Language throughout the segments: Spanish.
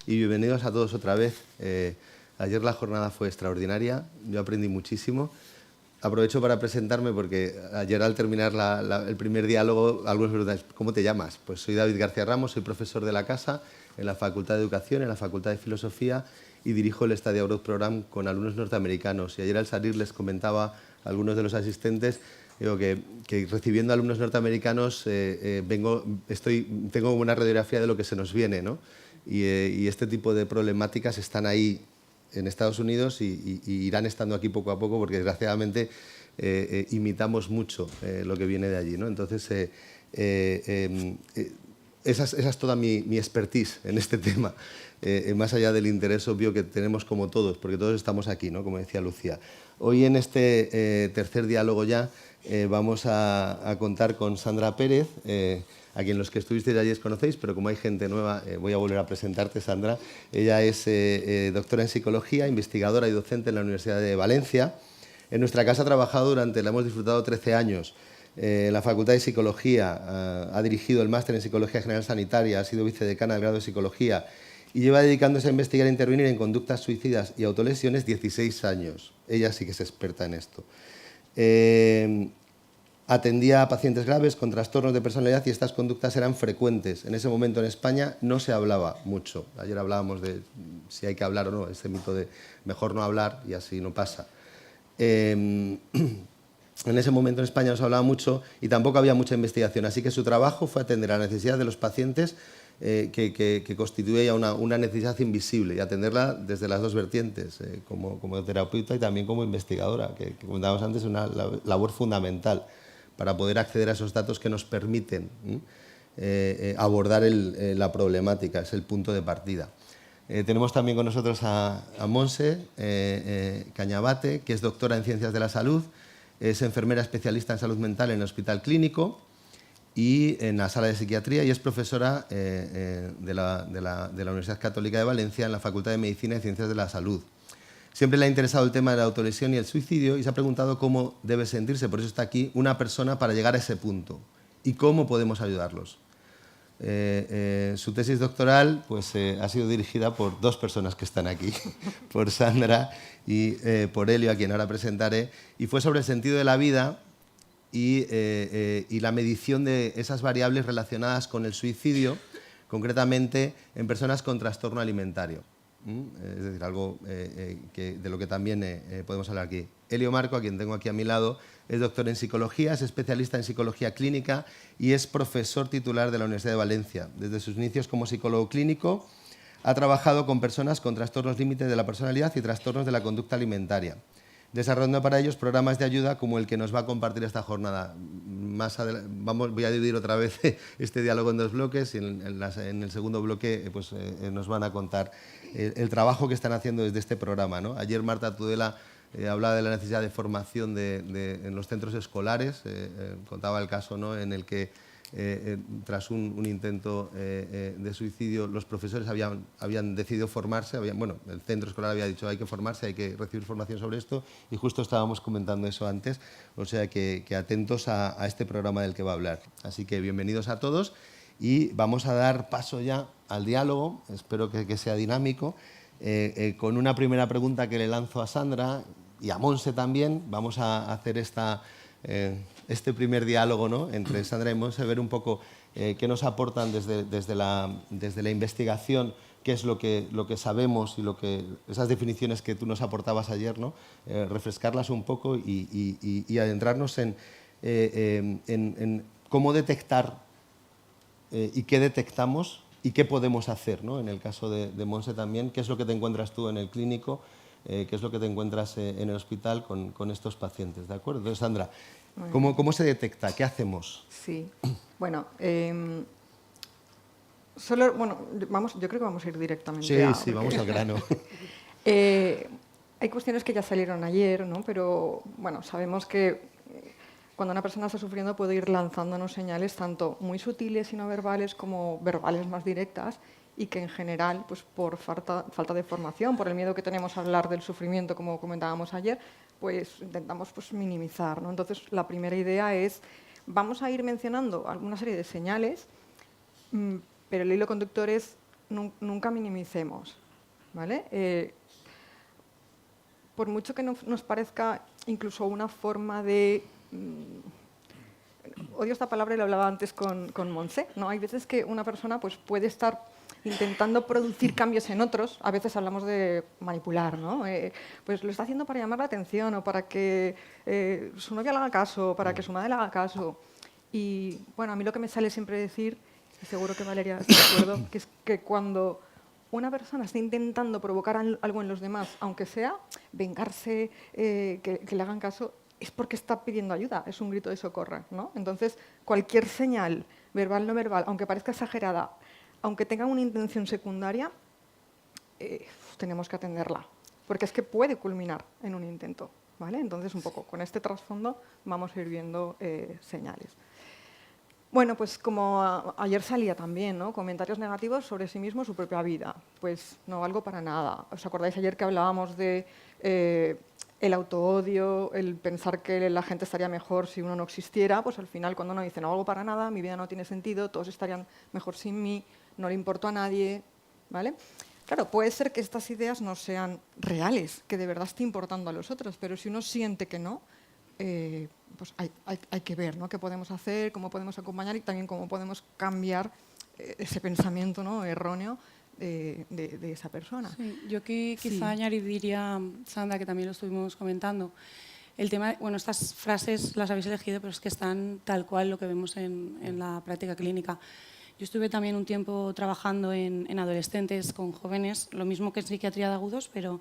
y bienvenidos a todos otra vez. Ayer la jornada fue extraordinaria, yo aprendí muchísimo. Aprovecho para presentarme porque ayer al terminar el primer diálogo, algunos me preguntan, ¿cómo te llamas? Pues soy David García Ramos, soy profesor de la casa en la Facultad de Educación, en la Facultad de Filosofía y dirijo el Study Abroad Program con alumnos norteamericanos. Y ayer al salir les comentaba a algunos de los asistentes digo que recibiendo alumnos norteamericanos tengo una radiografía de lo que se nos viene, ¿no? Y este tipo de problemáticas están ahí en Estados Unidos y irán estando aquí poco a poco porque desgraciadamente imitamos mucho lo que viene de allí, ¿no? Entonces, esa es toda mi expertise en este tema, más allá del interés obvio que tenemos como todos, porque todos estamos aquí, ¿no? Como decía Lucía. Hoy en este tercer diálogo ya vamos a contar con Sandra Pérez, a quien los que estuvisteis allí conocéis, pero como hay gente nueva, voy a volver a presentarte, Sandra. Ella es doctora en psicología, investigadora y docente en la Universidad de Valencia. En nuestra casa ha trabajado la hemos disfrutado 13 años. En la Facultad de Psicología ha dirigido el máster en Psicología General Sanitaria, ha sido vicedecana del grado de Psicología y lleva dedicándose a investigar e intervenir en conductas suicidas y autolesiones 16 años. Ella sí que es experta en esto. Atendía a pacientes graves con trastornos de personalidad y estas conductas eran frecuentes. En ese momento en España no se hablaba mucho. Ayer hablábamos de si hay que hablar o no, ese mito de mejor no hablar y así no pasa. En ese momento en España no se hablaba mucho y tampoco había mucha investigación, así que su trabajo fue atender a la necesidad de los pacientes que constituía una necesidad invisible y atenderla desde las dos vertientes, como terapeuta y también como investigadora, que comentábamos antes, es una labor fundamental para poder acceder a esos datos que nos permiten abordar la problemática, es el punto de partida. Tenemos también con nosotros a Montse Cañabate, que es doctora en Ciencias de la Salud, es enfermera especialista en salud mental en el Hospital Clínico y en la sala de psiquiatría y es profesora de la Universidad Católica de Valencia en la Facultad de Medicina y Ciencias de la Salud. Siempre le ha interesado el tema de la autolesión y el suicidio y se ha preguntado cómo debe sentirse, por eso está aquí, una persona para llegar a ese punto y cómo podemos ayudarlos. Su tesis doctoral pues, ha sido dirigida por dos personas que están aquí, por Sandra y por Elio, a quien ahora presentaré, y fue sobre el sentido de la vida y la medición de esas variables relacionadas con el suicidio, concretamente en personas con trastorno alimentario. Es decir, algo de lo que también podemos hablar aquí. Elio Marco, a quien tengo aquí a mi lado, es doctor en psicología, es especialista en psicología clínica y es profesor titular de la Universidad de Valencia. Desde sus inicios como psicólogo clínico ha trabajado con personas con trastornos límites de la personalidad y trastornos de la conducta alimentaria, desarrollando para ellos programas de ayuda como el que nos va a compartir esta jornada. Voy a dividir otra vez este diálogo en dos bloques y en el segundo bloque nos van a contar el trabajo que están haciendo desde este programa, ¿no? Ayer Marta Tudela hablaba de la necesidad de formación en los centros escolares, contaba el caso, ¿no?, en el que tras un intento de suicidio los profesores habían decidido formarse, el centro escolar había dicho hay que formarse, hay que recibir formación sobre esto y justo estábamos comentando eso antes, o sea que atentos a este programa del que va a hablar. Así que bienvenidos a todos y vamos a dar paso ya al diálogo, espero que sea dinámico, con una primera pregunta que le lanzo a Sandra y a Montse también. Vamos a hacer este primer diálogo, ¿no?, entre Sandra y Montse, ver un poco qué nos aportan desde la investigación, qué es lo que sabemos y esas definiciones que tú nos aportabas ayer, ¿no?, refrescarlas un poco y adentrarnos en cómo detectar y qué detectamos y qué podemos hacer, ¿no? En el caso de Montse también, qué es lo que te encuentras tú en el clínico, qué es lo que te encuentras en el hospital con estos pacientes, ¿de acuerdo? Entonces, Sandra, ¿cómo se detecta? ¿Qué hacemos? Sí, bueno, yo creo que vamos a ir directamente Sí, vamos al grano. Hay cuestiones que ya salieron ayer, ¿no? Pero bueno, sabemos que cuando una persona está sufriendo puede ir lanzándonos señales tanto muy sutiles y no verbales como verbales más directas y que en general, pues por falta de formación, por el miedo que tenemos a hablar del sufrimiento, como comentábamos ayer, pues intentamos minimizar, ¿no? Entonces, la primera idea es, vamos a ir mencionando alguna serie de señales, pero el hilo conductor es nunca minimicemos, ¿vale? Por mucho que nos parezca incluso una forma de... odio esta palabra y lo hablaba antes con Montse, ¿no? Hay veces que una persona pues, puede estar intentando producir cambios en otros, a veces hablamos de manipular, ¿no? Pues lo está haciendo para llamar la atención o para que su novia le haga caso, o para que su madre le haga caso. Y bueno, a mí lo que me sale siempre decir, y seguro que Valeria está de acuerdo, que es que cuando una persona está intentando provocar algo en los demás, aunque sea vengarse, que le hagan caso, es porque está pidiendo ayuda, es un grito de socorro, ¿no? Entonces, cualquier señal, verbal o no verbal, aunque parezca exagerada, aunque tenga una intención secundaria, tenemos que atenderla, porque es que puede culminar en un intento, ¿vale? Entonces, un poco con este trasfondo vamos a ir viendo señales. Bueno, pues como ayer salía también, ¿no? Comentarios negativos sobre sí mismo, su propia vida. Pues no valgo para nada. ¿Os acordáis ayer que hablábamos de el autoodio, el pensar que la gente estaría mejor si uno no existiera? Pues al final cuando uno dice no valgo para nada, mi vida no tiene sentido, todos estarían mejor sin mí, no le importo a nadie, ¿vale? Claro, puede ser que estas ideas no sean reales, que de verdad esté importando a los otros, pero si uno siente que no, pues hay que ver, ¿no? Qué podemos hacer, cómo podemos acompañar y también cómo podemos cambiar ese pensamiento, ¿no? erróneo de esa persona. Sí, yo quizá Sí. añadiría, Sandra, que también lo estuvimos comentando, el tema, bueno, estas frases las habéis elegido, pero es que están tal cual lo que vemos en la práctica clínica. Yo estuve también un tiempo trabajando en adolescentes con jóvenes, lo mismo que en psiquiatría de agudos, pero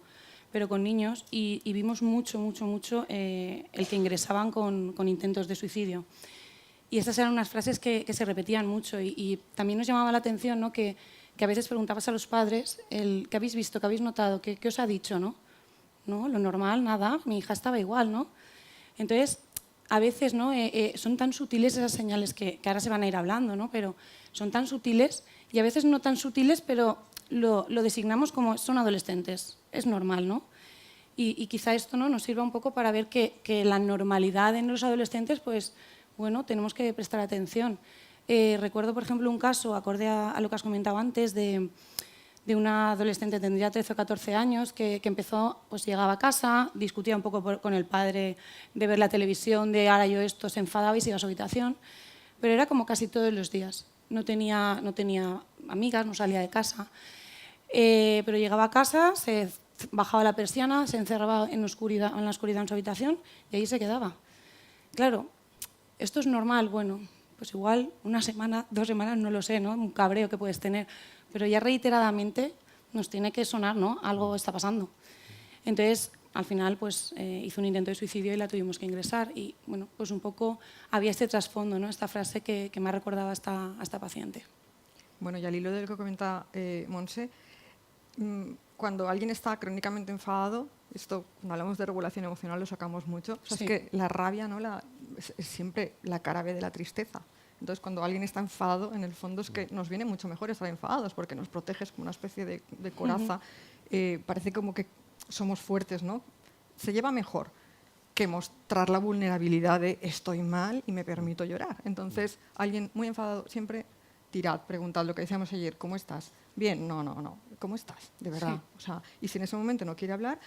con niños, y vimos mucho el que ingresaban con intentos de suicidio. Y estas eran unas frases que se repetían mucho y también nos llamaba la atención, ¿no? que a veces preguntabas a los padres ¿qué habéis visto, qué habéis notado, qué os ha dicho? ¿No? ¿No? Lo normal, nada, mi hija estaba igual, ¿no? Entonces, a veces ¿no? Son tan sutiles esas señales que ahora se van a ir hablando, ¿no? Pero son tan sutiles y a veces no tan sutiles, pero lo designamos como son adolescentes, es normal, ¿no? Y quizá esto, ¿no? nos sirva un poco para ver que la normalidad en los adolescentes, pues, bueno, tenemos que prestar atención. Recuerdo, por ejemplo, un caso, acorde a lo que has comentado antes, de una adolescente, tendría 13 o 14 años, que empezó, pues llegaba a casa, discutía un poco con el padre de ver la televisión, de ahora yo esto, se enfadaba y se iba a su habitación, pero era como casi todos los días. No tenía amigas, no salía de casa, pero llegaba a casa, se bajaba la persiana, se encerraba en la oscuridad en su habitación y ahí se quedaba. Claro, esto es normal, bueno, pues igual una semana, 2 semanas, no lo sé, ¿no? Un cabreo que puedes tener, pero ya reiteradamente nos tiene que sonar, ¿no? Algo está pasando. Entonces, al final, pues hizo un intento de suicidio y la tuvimos que ingresar y, bueno, pues un poco había este trasfondo, ¿no? Esta frase que me ha recordado a esta paciente. Bueno, y al hilo de lo que comenta Montse, cuando alguien está crónicamente enfadado, esto cuando hablamos de regulación emocional lo sacamos mucho, o sea, Sí. es que la rabia, ¿no? es siempre la cara B de la tristeza. Entonces, cuando alguien está enfadado, en el fondo es que nos viene mucho mejor estar enfadados porque nos proteges como una especie de coraza. Parece como que somos fuertes, ¿no? Se lleva mejor que mostrar la vulnerabilidad de estoy mal y me permito llorar. Entonces, alguien muy enfadado siempre tirad, preguntad lo que decíamos ayer, ¿cómo estás? Bien, no, ¿cómo estás? De verdad. Sí. O sea, y si en ese momento no quiere hablar,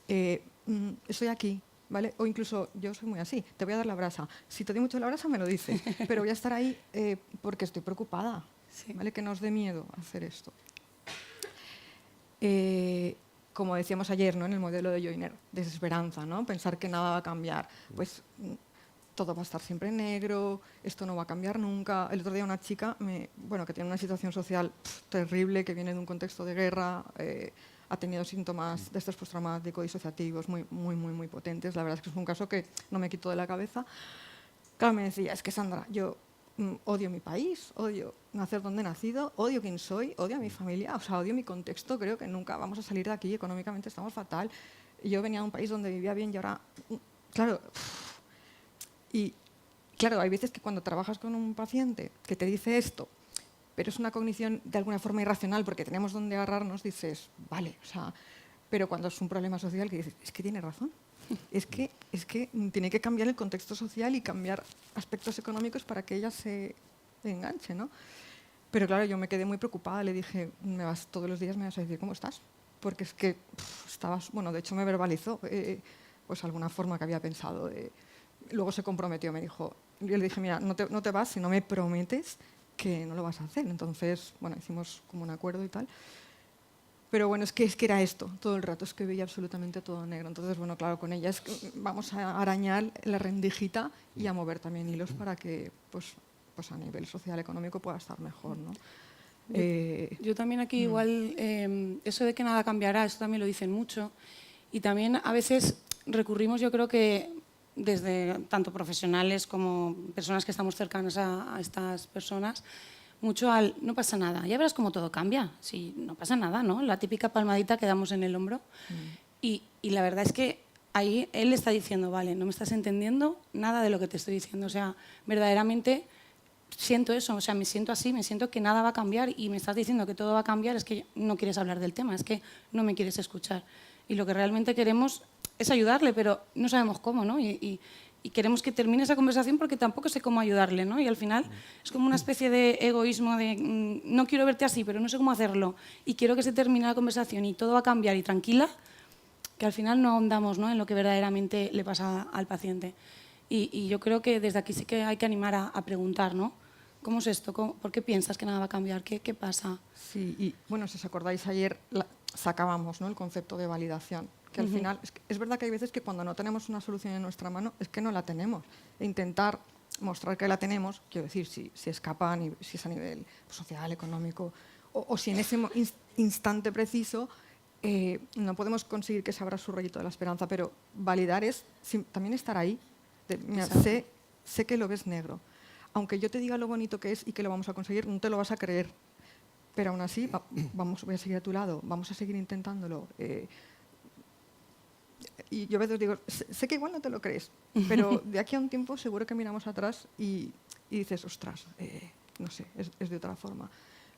estoy aquí, ¿vale? O incluso, yo soy muy así, te voy a dar la brasa. Si te doy mucho la brasa, me lo dices, pero voy a estar ahí porque estoy preocupada, Sí. ¿vale? Que no os dé miedo hacer esto. Como decíamos ayer, ¿no? En el modelo de Joyner, desesperanza, ¿no? Pensar que nada va a cambiar. Pues todo va a estar siempre negro, esto no va a cambiar nunca. El otro día una chica, que tiene una situación social terrible, que viene de un contexto de guerra, ha tenido síntomas de estrés postraumático, disociativos muy potentes. La verdad es que es un caso que no me quito de la cabeza. Claro, me decía, es que Sandra, yo odio mi país, odio nacer donde he nacido, odio quién soy, odio a mi familia, o sea, odio mi contexto, creo que nunca vamos a salir de aquí, económicamente estamos fatal. Yo venía de un país donde vivía bien y ahora, claro, y claro, hay veces que cuando trabajas con un paciente que te dice esto, pero es una cognición de alguna forma irracional porque tenemos donde agarrarnos, dices, vale, o sea, pero cuando es un problema social que dices, es que tiene razón. Es que tiene que cambiar el contexto social y cambiar aspectos económicos para que ella se enganche, ¿no? Pero claro, yo me quedé muy preocupada, le dije, todos los días me vas a decir cómo estás, porque es que estabas, bueno, de hecho me verbalizó pues alguna forma que había pensado. Luego se comprometió, me dijo, yo le dije, mira, no te vas si no me prometes que no lo vas a hacer. Entonces, bueno, hicimos como un acuerdo y tal. Pero bueno, es que era esto, todo el rato, es que veía absolutamente todo negro. Entonces, bueno, claro, con ella es que vamos a arañar la rendijita y a mover también hilos para que, pues a nivel social, económico, pueda estar mejor, ¿no? Yo también aquí igual, eso de que nada cambiará, eso también lo dicen mucho. Y también a veces recurrimos, yo creo que desde tanto profesionales como personas que estamos cercanas a estas personas, mucho al no pasa nada, ya verás cómo todo cambia, sí, no pasa nada, ¿no? La típica palmadita que damos en el hombro. Y la verdad es que ahí él está diciendo, vale, no me estás entendiendo nada de lo que te estoy diciendo, o sea, verdaderamente siento eso, o sea, me siento así, me siento que nada va a cambiar y me estás diciendo que todo va a cambiar, es que no quieres hablar del tema, es que no me quieres escuchar. Y lo que realmente queremos es ayudarle, pero no sabemos cómo, ¿no? Y queremos que termine esa conversación porque tampoco sé cómo ayudarle, ¿no? Y al final es como una especie de egoísmo de no quiero verte así, pero no sé cómo hacerlo y quiero que se termine la conversación y todo va a cambiar y tranquila, que al final no ahondamos, ¿no?, en lo que verdaderamente le pasa al paciente. Y yo creo que desde aquí sí que hay que animar a preguntar, ¿no? ¿Cómo es esto? ¿Por qué piensas que nada va a cambiar? ¿Qué pasa? Sí, y bueno, si os acordáis, ayer sacábamos, ¿no?, el concepto de validación, que al final, es verdad que hay veces que cuando no tenemos una solución en nuestra mano, es que no la tenemos. E intentar mostrar que la tenemos, quiero decir, si escapa, si es a nivel social, económico, o si en ese instante preciso no podemos conseguir que se abra su rayito de la esperanza, pero validar es también estar ahí. Mira, sé que lo ves negro. Aunque yo te diga lo bonito que es y que lo vamos a conseguir, no te lo vas a creer. Pero aún así, voy a seguir a tu lado, vamos a seguir intentándolo. Y yo a veces digo, sé que igual no te lo crees, pero de aquí a un tiempo seguro que miramos atrás y dices, ostras, no sé, es de otra forma.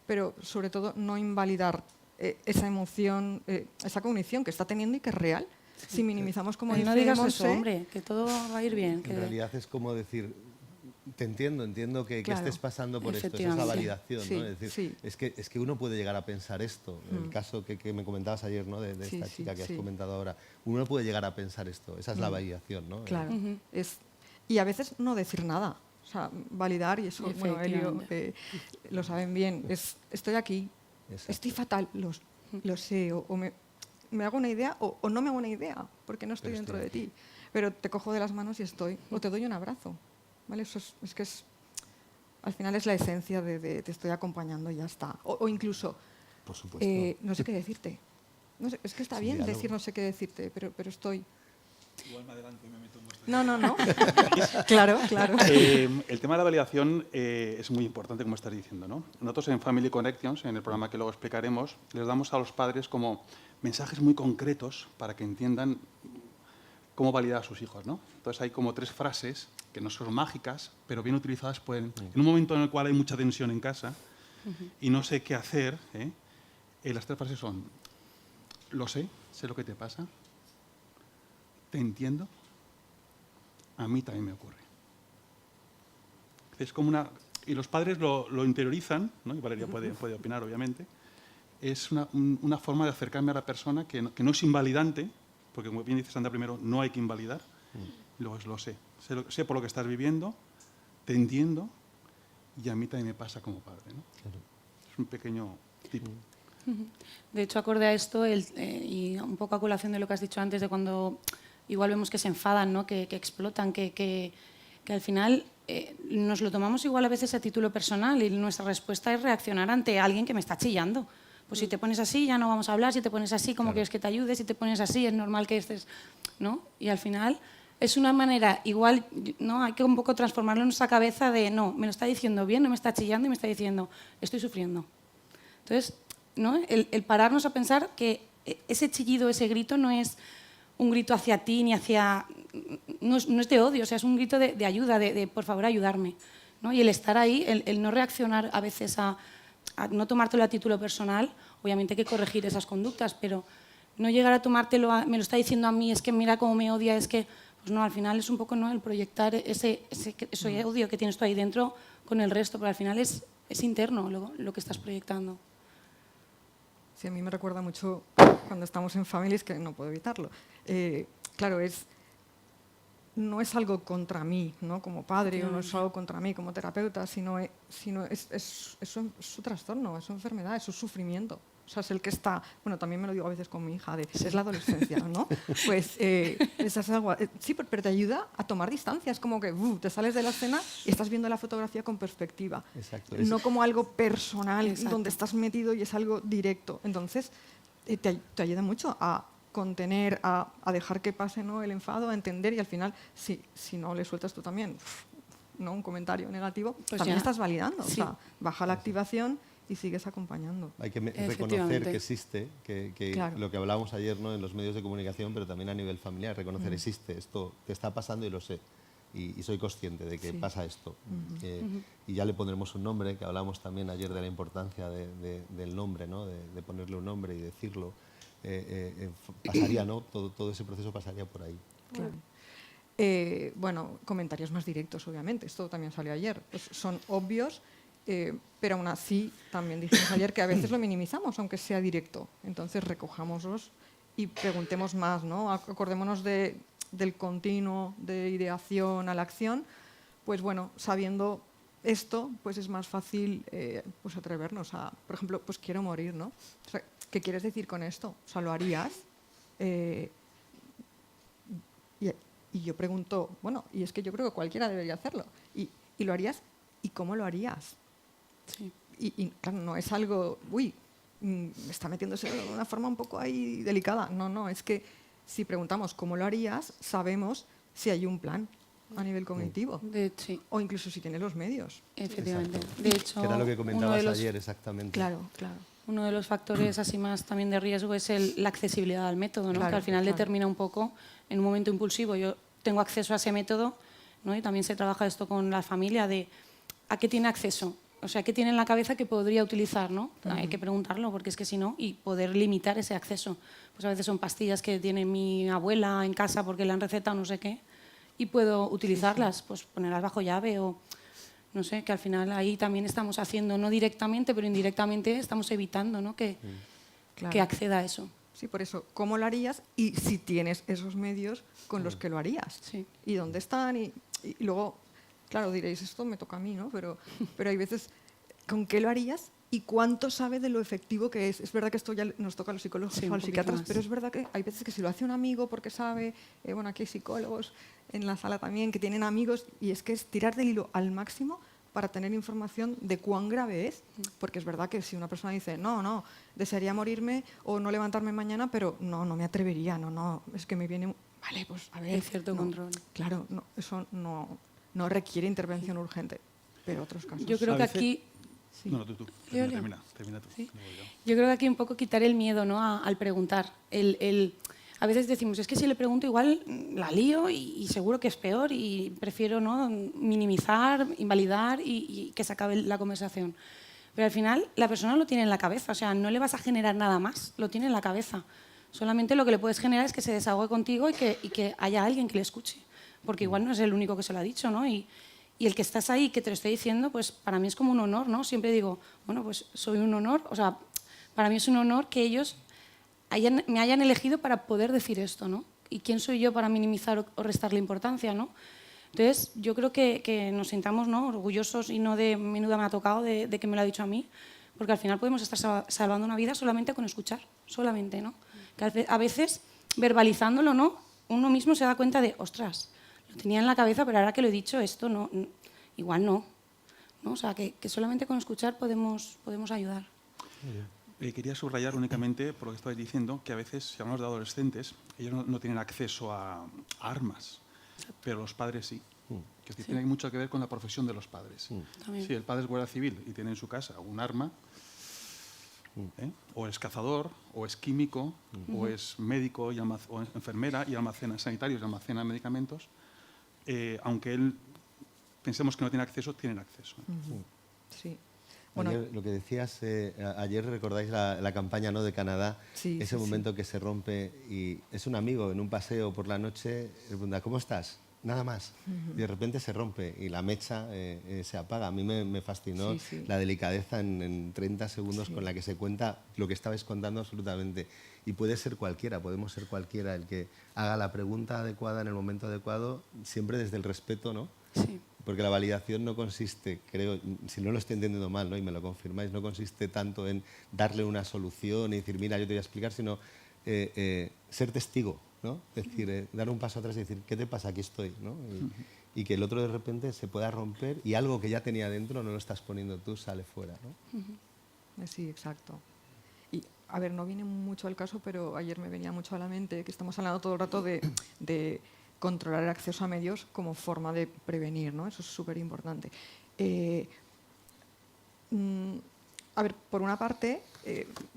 Pero sobre todo no invalidar esa emoción, esa cognición que está teniendo y que es real. Si minimizamos, como dice no digas Monse, eso, hombre, que todo va a ir bien. En realidad es como decir, te entiendo que Claro, estés pasando por esto, esa es la validación, ¿no? Es decir, es que uno puede llegar a pensar esto, el caso que me comentabas ayer, ¿no?, de esta chica que has comentado ahora, uno puede llegar a pensar esto, esa es la validación, ¿no? Claro, y a veces no decir nada, o sea, validar, y eso, bueno, Elio, lo saben bien, estoy aquí, estoy fatal, lo sé, o me hago una idea o no me hago una idea, porque no estoy dentro de ti, pero te cojo de las manos y estoy, o te doy un abrazo, ¿vale? Eso es que al final es la esencia de te estoy acompañando y ya está, o incluso, por supuesto, no sé qué decirte, no sé, es que está bien decir no sé qué decirte, pero estoy... Igual me adelanto y me meto en vuestro... No. Claro. El tema de la validación es muy importante, como estás diciendo, ¿no? Nosotros en Family Connections, en el programa que luego explicaremos, les damos a los padres como mensajes muy concretos para que entiendan cómo validar a sus hijos, ¿no? Entonces hay como 3 frases que no son mágicas, pero bien utilizadas pueden... En un momento en el cual hay mucha tensión en casa y no sé qué hacer, las 3 frases son: lo sé lo que te pasa, te entiendo, a mí también me ocurre. Es como una... Y los padres lo interiorizan, ¿no? Y Valeria puede opinar, obviamente. Es una forma de acercarme a la persona que no es invalidante, porque como bien dice Sandra primero, no hay que invalidar. Y luego es lo sé. Sé por lo que estás viviendo, te entiendo, y a mí también me pasa como padre, ¿no? Claro. Es un pequeño tip. De hecho, acorde a esto, y un poco a colación de lo que has dicho antes, de cuando igual vemos que se enfadan, ¿no?, que explotan, que al final nos lo tomamos igual a veces a título personal y nuestra respuesta es reaccionar ante alguien que me está chillando. Pues si te pones así ya no vamos a hablar, si te pones así como quieres que te ayude, si te pones así es normal que estés, ¿no? Y al final es una manera, igual, ¿no?, hay que un poco transformarlo en nuestra cabeza de no, me lo está diciendo bien, no me está chillando y me está diciendo estoy sufriendo. Entonces, ¿no?, el pararnos a pensar que ese chillido, ese grito no es un grito hacia ti ni hacia... No es de odio, o sea, es un grito de ayuda, de por favor ayudarme, ¿no? Y el estar ahí, el no reaccionar a veces a no tomártelo a título personal, obviamente hay que corregir esas conductas, pero no llegar a tomártelo me lo está diciendo a mí, es que mira cómo me odia, es que... Pues no, al final es un poco, ¿no?, el proyectar ese odio que tienes tú ahí dentro con el resto, pero al final es es interno lo que estás proyectando. Sí, a mí me recuerda mucho cuando estamos en familias, que no puedo evitarlo. Claro, no es algo contra mí, ¿no? Como padre, o no es algo contra mí como terapeuta, sino es su trastorno, es su enfermedad, es su sufrimiento. O sea, es el que está, bueno, también me lo digo a veces con mi hija, es la adolescencia, ¿no? Pues es algo, sí, pero te ayuda a tomar distancia, es como que te sales de la escena y estás viendo la fotografía con perspectiva. Exacto. No como algo personal, Exacto. donde estás metido y es algo directo. Entonces, te ayuda mucho a contener, a dejar que pase, ¿no?, el enfado, a entender, y al final, si no le sueltas tú también, ¿no?, un comentario negativo, Pues también ya. estás validando. Sí. O sea, baja la activación y sigues acompañando. Hay que reconocer Efectivamente. que existe, que Claro. lo que hablábamos ayer, ¿no?, en los medios de comunicación, pero también a nivel familiar, reconocer existe, esto te está pasando y lo sé. Y soy consciente de que Sí. pasa esto. Y ya le pondremos un nombre, que hablamos también ayer de la importancia del nombre, ¿no?, de ponerle un nombre y decirlo. Pasaría, ¿no? Todo ese proceso pasaría por ahí. Claro. Bueno, comentarios más directos, obviamente. Esto también salió ayer. Pues son obvios, pero aún así también dijimos ayer que a veces lo minimizamos, aunque sea directo. Entonces recojámoslos y preguntemos más, ¿no? Acordémonos del continuo de ideación a la acción. Pues bueno, sabiendo esto, pues es más fácil pues atrevernos a, por ejemplo, pues quiero morir, ¿no? O sea, ¿qué quieres decir con esto? O sea, ¿lo harías? Y yo pregunto, bueno, y es que yo creo que cualquiera debería hacerlo. ¿Y lo harías? ¿Y cómo lo harías? Sí. Y claro, no es algo, está metiéndose de una forma un poco ahí delicada. No, es que si preguntamos cómo lo harías, sabemos si hay un plan a nivel cognitivo. Sí, O incluso si tienes los medios. efectivamente. Exacto. De hecho, Que era lo que uno comentabas de los- ayer, exactamente. Claro, claro. Uno de los factores así más también de riesgo es la accesibilidad al método, ¿no? Claro, Que al final claro. determina un poco, en un momento impulsivo, yo tengo acceso a ese método, ¿no? Y también se trabaja esto con la familia de a qué tiene acceso, o sea, qué tiene en la cabeza que podría utilizar, ¿no? Hay que preguntarlo, porque es que si no, y poder limitar ese acceso. Pues a veces son pastillas que tiene mi abuela en casa porque le han recetado no sé qué, y puedo utilizarlas, pues ponerlas bajo llave o... No sé, que al final ahí también estamos haciendo, no directamente, pero indirectamente estamos evitando, ¿no?, que Claro. acceda a eso. Sí, por eso, ¿cómo lo harías? Y si tienes esos medios con los que lo harías. Sí. ¿Y dónde están? Y luego, claro, diréis, esto me toca a mí, ¿no? Pero hay veces, ¿con qué lo harías? ¿Y cuánto sabe de lo efectivo que es? Es verdad que esto ya nos toca a los psicólogos Sí, o un a los poquito psiquiatras, más. pero es verdad que hay veces que si lo hace un amigo porque sabe, bueno, aquí hay psicólogos en la sala también que tienen amigos, y es que es tirar del hilo al máximo para tener información de cuán grave es, porque es verdad que si una persona dice, no, desearía morirme o no levantarme mañana, pero no me atrevería, no, es que me viene... Vale, pues a ver... Hay cierto no, control. Claro, no, eso no requiere intervención urgente, pero otros casos... Yo creo A que veces- aquí... Sí. No, tú. Leo. Termina tú. Sí. luego yo. Yo creo que aquí un poco quitar el miedo, ¿no?, al preguntar. A veces decimos, es que si le pregunto igual la lío y seguro que es peor y prefiero, ¿no?, minimizar, invalidar y que se acabe la conversación. Pero al final la persona lo tiene en la cabeza, o sea, no le vas a generar nada más, lo tiene en la cabeza. Solamente lo que le puedes generar es que se desahogue contigo y que haya alguien que le escuche, porque igual no es el único que se lo ha dicho, ¿no? Y el que estás ahí, que te lo estoy diciendo, pues para mí es como un honor, ¿no? Siempre digo, bueno, pues soy un honor, o sea, para mí es un honor que ellos me hayan elegido para poder decir esto, ¿no? ¿Y quién soy yo para minimizar o restarle importancia, ¿no? Entonces, yo creo que nos sintamos, ¿no?, orgullosos y no de menuda me ha tocado de que me lo ha dicho a mí, porque al final podemos estar salvando una vida solamente con escuchar, solamente, ¿no? Que a veces, verbalizándolo, ¿no?, uno mismo se da cuenta de, ostras, lo tenía en la cabeza, pero ahora que lo he dicho, esto no, igual no. ¿No? O sea, que solamente con escuchar podemos ayudar. Quería subrayar únicamente, por lo que estabais diciendo, que a veces, si hablamos de adolescentes, ellos no tienen acceso a armas, pero los padres sí. Que tiene mucho que ver con la profesión de los padres. También. Si el padre es guardia civil y tiene en su casa un arma, o es cazador, o es químico, o es médico o es enfermera y almacena sanitarios y almacena medicamentos, aunque él pensemos que no tiene acceso, tienen acceso. Sí. Bueno, Ayer, lo que decías, ayer recordáis la campaña, ¿no?, de Canadá, Sí, ese sí, momento que se rompe y es un amigo en un paseo por la noche, le pregunta, ¿cómo estás? nada más. Y de repente se rompe y la mecha se apaga. A mí me fascinó la delicadeza en 30 segundos con la que se cuenta lo que estabais contando absolutamente. Y puede ser cualquiera, podemos ser cualquiera el que haga la pregunta adecuada en el momento adecuado, siempre desde el respeto, ¿no? Sí. Porque la validación no consiste, creo, si no lo estoy entendiendo mal, ¿no? Y me lo confirmáis, no consiste tanto en darle una solución y decir, mira, yo te voy a explicar, sino ser testigo, ¿no? Es decir, dar un paso atrás y decir, ¿qué te pasa? Aquí estoy, ¿no? Y que el otro de repente se pueda romper y algo que ya tenía dentro no lo estás poniendo tú, sale fuera, ¿no? Sí, exacto. Y, a ver, no viene mucho al caso, pero ayer me venía mucho a la mente que estamos hablando todo el rato de controlar el acceso a medios como forma de prevenir, ¿no? Eso es súper importante. A ver, por una parte,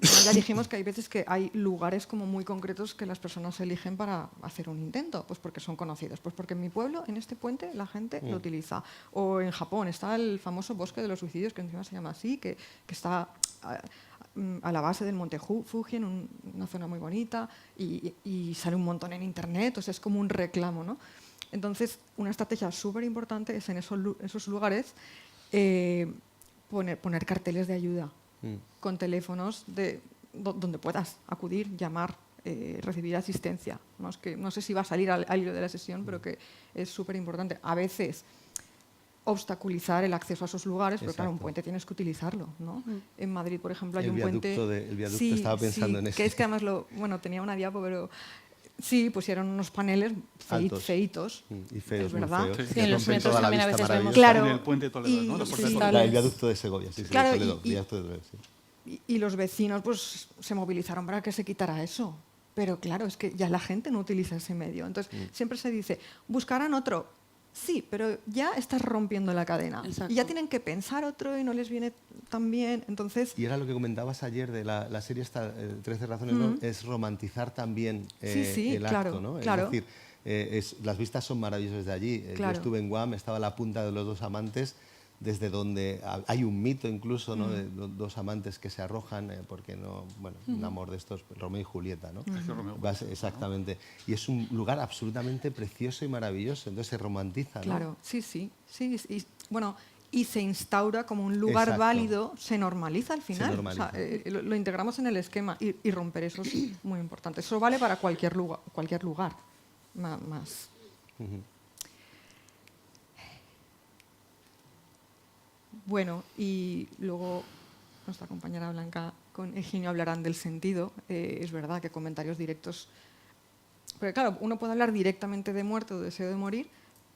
ya dijimos que hay veces que hay lugares como muy concretos que las personas eligen para hacer un intento, pues porque son conocidos, pues porque en mi pueblo, en este puente, la gente lo utiliza. O en Japón está el famoso bosque de los suicidios, que encima se llama así, que está a la base del monte Fuji, en una zona muy bonita, y sale un montón en internet, o sea, es como un reclamo, ¿no? Entonces, una estrategia súper importante es en esos lugares poner carteles de ayuda con teléfonos donde puedas acudir, llamar, recibir asistencia. ¿No? Es que, no sé si va a salir al hilo de la sesión, pero que es súper importante. A veces obstaculizar el acceso a esos lugares, pero claro, un puente tienes que utilizarlo, ¿no? En Madrid, por ejemplo, hay un puente... El viaducto, estaba pensando en eso. Que es que además, tenía una diapo, pero sí, pusieron unos paneles feitos. Y feos, es verdad. muy feos. Sí, en los metros también a veces vemos. Claro. En el puente de Toledo, ¿no? La puerta de sí. Toledo. El viaducto de Segovia, sí, Claro, Toledo, viaducto de Toledo, sí. Y los vecinos pues se movilizaron para que se quitara eso. Pero claro, es que ya la gente no utiliza ese medio. Entonces, siempre se dice, buscarán otro. Sí, pero ya estás rompiendo la cadena. Exacto. Y ya tienen que pensar otro y no les viene tan bien. Entonces, Y era lo que comentabas ayer de la serie esta, 13 razones, ¿no? Es romantizar también el acto, ¿no? Claro. Es decir, las vistas son maravillosas de allí. Yo estuve en Guam, estaba a la punta de los dos amantes, desde donde hay un mito incluso, ¿no? De dos amantes que se arrojan, porque no, bueno, un amor de estos, Romeo y Julieta, ¿no? Exactamente. Y es un lugar absolutamente precioso y maravilloso, entonces se romantiza, ¿no? claro, sí. Y, bueno, y se instaura como un lugar válido, se normaliza al final. Se normaliza. O sea, lo integramos en el esquema y romper eso es muy importante. Eso vale para cualquier lugar. Más. Bueno, y luego nuestra compañera Blanca con Eugenio hablarán del sentido. Es verdad que comentarios directos... Porque claro, uno puede hablar directamente de muerte o de deseo de morir,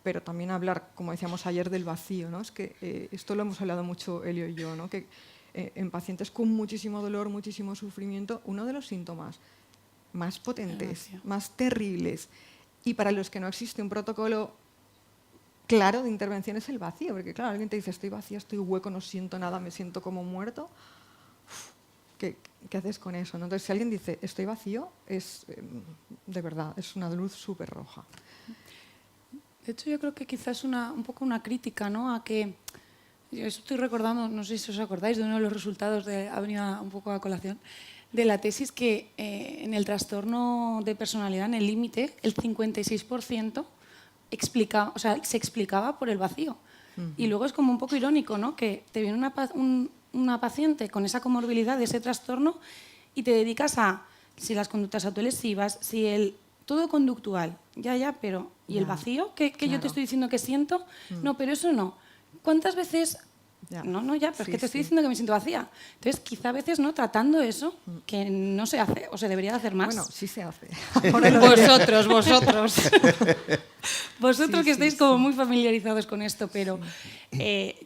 pero también hablar, como decíamos ayer, del vacío, ¿no? Es que esto lo hemos hablado mucho Elio y yo, ¿no? Que en pacientes con muchísimo dolor, muchísimo sufrimiento, uno de los síntomas más potentes, más terribles, y para los que no existe un protocolo claro de intervención es el vacío, porque claro, alguien te dice estoy vacío, estoy hueco, no siento nada, me siento como muerto. ¿Qué haces con eso? ¿No? Entonces, si alguien dice estoy vacío, es de verdad, es una luz súper roja. De hecho, yo creo que quizás un poco una crítica, ¿no? A que, yo estoy recordando, no sé si os acordáis de uno de los resultados, ha venido un poco a colación, de la tesis que en el trastorno de personalidad, en el límite, el 56% se explicaba por el vacío. Y luego es como un poco irónico, ¿no? Que te viene una paciente con esa comorbilidad de ese trastorno y te dedicas a si las conductas autolesivas, si todo conductual, pero ¿y el vacío? ¿Que yo te estoy diciendo que siento? No, pero eso no. ¿Cuántas veces...? No, pero es que te estoy diciendo que me siento vacía. Entonces, quizá a veces, ¿no? Tratando eso, que no se hace, o se debería de hacer más. Bueno, sí se hace. Vosotros que estáis como muy familiarizados con esto, pero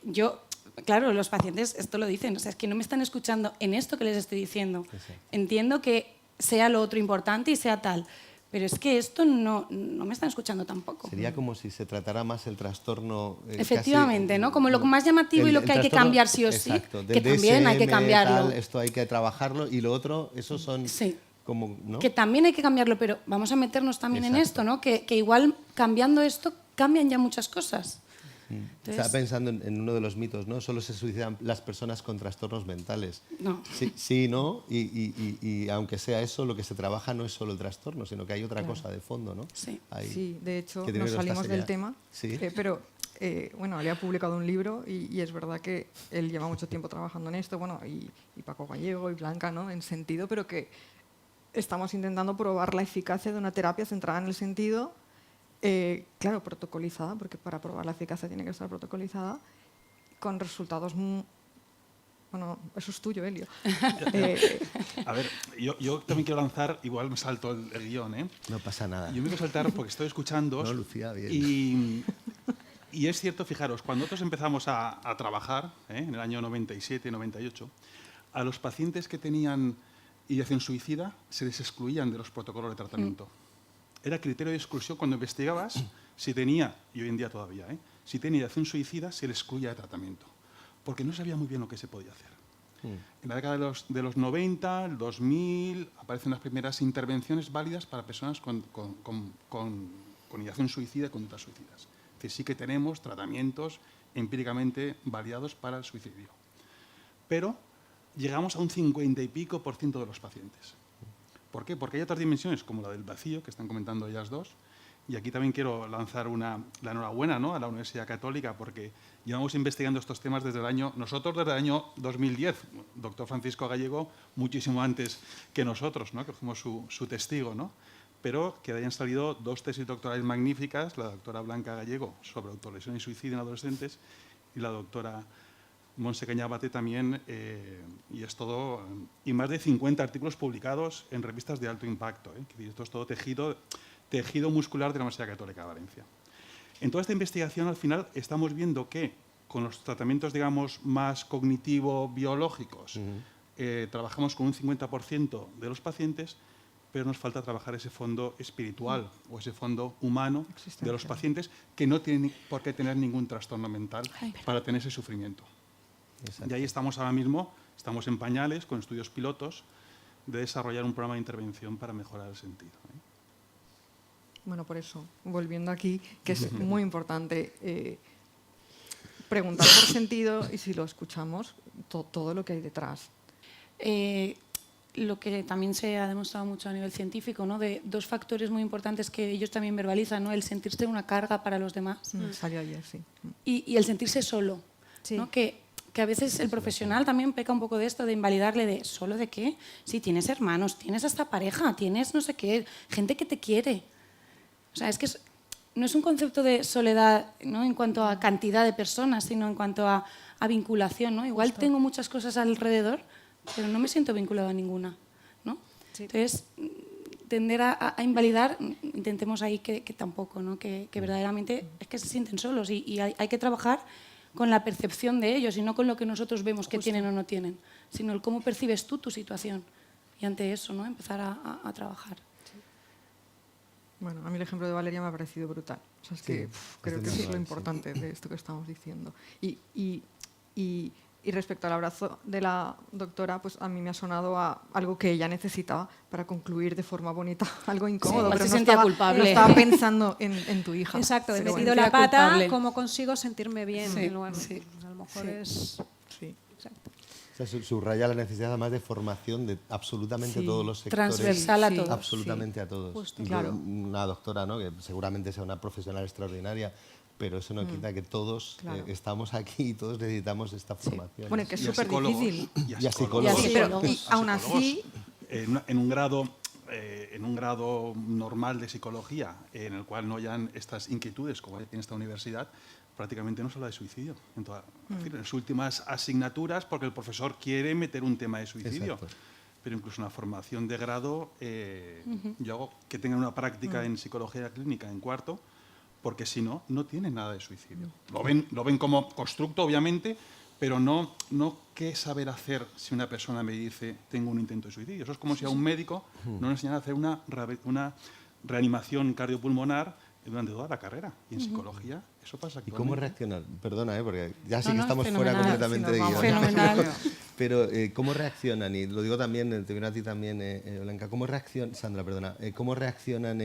yo... Claro, los pacientes esto lo dicen, o sea, es que no me están escuchando en esto que les estoy diciendo. Entiendo que sea lo otro importante y sea tal, pero es que esto no me están escuchando tampoco. Sería como si se tratara más el trastorno... Efectivamente, ¿no? Como lo más llamativo y lo que hay que cambiar sí o sí, exacto, que también hay que cambiarlo. Esto hay que trabajarlo y lo otro, esos son... Sí. Como, ¿no? Que también hay que cambiarlo, pero vamos a meternos también en esto, ¿no? Que igual cambiando esto cambian ya muchas cosas. Estaba pensando en uno de los mitos, ¿no? Solo se suicidan las personas con trastornos mentales. No. Sí, ¿no? Y aunque sea eso, lo que se trabaja no es solo el trastorno, sino que hay otra cosa de fondo, ¿no? Sí. Sí, de hecho, que nos esta salimos sería- del tema, Sí. pero bueno, él ha publicado un libro y es verdad que él lleva mucho tiempo trabajando en esto, bueno, y Paco Gallego y Blanca, ¿no? En sentido, pero que estamos intentando probar la eficacia de una terapia centrada en el sentido, claro, protocolizada, porque para probar la eficacia tiene que estar protocolizada, con resultados bueno, eso es tuyo, Elio. A ver, yo también quiero lanzar, igual me salto el guión, ¿eh? No pasa nada. Yo me quiero saltar porque estoy escuchando. No, Lucía, bien. Y es cierto, fijaros, cuando nosotros empezamos a trabajar, en el año 97, 98, a los pacientes que tenían ideación suicida se les excluían de los protocolos de tratamiento. Era criterio de exclusión cuando investigabas si tenía, y hoy en día todavía, si tenía ideación suicida se les excluía de tratamiento, porque no sabía muy bien lo que se podía hacer. En la década de los 90, el 2000, aparecen las primeras intervenciones válidas para personas con ideación suicida y conductas suicidas. Es decir, sí que tenemos tratamientos empíricamente validados para el suicidio. Pero llegamos a un 50 y pico % de los pacientes. ¿Por qué? Porque hay otras dimensiones, como la del vacío, que están comentando ellas dos. Y aquí también quiero lanzar la enhorabuena, ¿no?, a la Universidad Católica, porque llevamos investigando estos temas desde el año 2010. Doctor Francisco Gallego, muchísimo antes que nosotros, ¿no?, que fuimos su testigo, ¿no? Pero que hayan salido 2 tesis doctorales magníficas, la doctora Blanca Gallego sobre autolesión y suicidio en adolescentes y la doctora Montse Cañabate también, y es todo, y más de 50 artículos publicados en revistas de alto impacto. Esto es todo tejido muscular de la Universidad Católica de Valencia. En toda esta investigación, al final, estamos viendo que con los tratamientos, digamos, más cognitivo-biológicos, trabajamos con un 50% de los pacientes, pero nos falta trabajar ese fondo espiritual o ese fondo humano de los pacientes que no tienen por qué tener ningún trastorno mental para tener ese sufrimiento. Exacto. Y ahí estamos ahora mismo, estamos en pañales con estudios pilotos de desarrollar un programa de intervención para mejorar el sentido. Bueno, por eso, volviendo aquí, que es muy importante preguntar por sentido y si lo escuchamos, todo lo que hay detrás. Lo que también se ha demostrado mucho a nivel científico, ¿no?, de 2 factores muy importantes que ellos también verbalizan, ¿no?, el sentirse una carga para los demás Salió ayer, sí. y el sentirse solo, Sí. ¿no? Que a veces el profesional también peca un poco de esto, de invalidarle de ¿solo de qué? Sí, tienes hermanos, tienes hasta pareja, tienes no sé qué, gente que te quiere. O sea, es que no es un concepto de soledad, ¿no?, en cuanto a cantidad de personas, sino en cuanto a vinculación, ¿no? Igual tengo muchas cosas alrededor, pero no me siento vinculado a ninguna, ¿no? Sí. Entonces, tender a invalidar, intentemos ahí que tampoco, ¿no?, que verdaderamente es que se sienten solos y hay que trabajar con la percepción de ellos y no con lo que nosotros vemos que tienen o no tienen, sino el cómo percibes tú tu situación y ante eso, ¿no?, empezar a trabajar. Bueno, a mí el ejemplo de Valeria me ha parecido brutal. O sea, es que creo que eso es lo importante de esto que estamos diciendo. Y respecto al abrazo de la doctora, pues a mí me ha sonado a algo que ella necesitaba para concluir de forma bonita, algo incómodo, igual pero se no sentía estaba, culpable. no estaba pensando en tu hija. Exacto, he Pero metido bueno. la pata, culpable. ¿cómo consigo sentirme bien? Sí, Bueno, sí. pues a lo mejor Sí. es... Sí. Exacto. O sea, subraya la necesidad además de formación de absolutamente Sí. todos los sectores. Transversal a Sí. todos. Absolutamente a todos. Justo. Y Claro. una doctora, ¿no?, que seguramente sea una profesional extraordinaria, pero eso no quita que todos Claro. estamos aquí y todos necesitamos esta formación. Bueno, que es Y a súper psicólogos, difícil. Y a psicólogos. Y a Pero, y a aún así, psicólogos, en un grado normal de psicología, en el cual no hayan estas inquietudes como hay en esta universidad, prácticamente no se habla de suicidio. Es decir, en las últimas asignaturas, porque el profesor quiere meter un tema de suicidio. Exacto. Pero incluso una formación de grado, yo hago que tengan una práctica en psicología clínica en cuarto, porque si no, no tienen nada de suicidio. Lo ven como constructo, obviamente, pero no qué saber hacer si una persona me dice tengo un intento de suicidio. Eso es como si a un médico no le enseñara a hacer una reanimación cardiopulmonar durante toda la carrera. Y en psicología eso pasa ¿Y cómo actualmente. reaccionar? Perdona, porque ya sí No, que no, estamos fuera fenomenal, completamente sí, de nos guión. vamos. Fenomenal. Pero ¿cómo reaccionan? Y lo digo también, te viene a ti también, Blanca, Sandra, perdona, ¿cómo reaccionan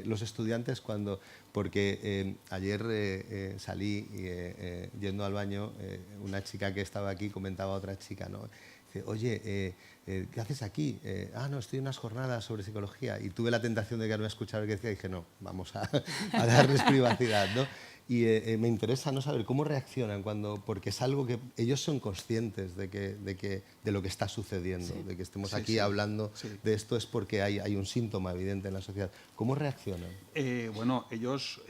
los estudiantes cuando, porque ayer salí yendo al baño, una chica que estaba aquí comentaba a otra chica, ¿no? Dice, oye, ¿qué haces aquí? No, estoy en unas jornadas sobre psicología. Y tuve la tentación de quedarme a escuchar lo que decía y dije, no, vamos a darles privacidad, ¿no? Y me interesa no saber cómo reaccionan porque es algo que ellos son conscientes de lo que está sucediendo, de que estemos aquí hablando de esto es porque hay un síntoma evidente en la sociedad. ¿Cómo reaccionan? Bueno, ellos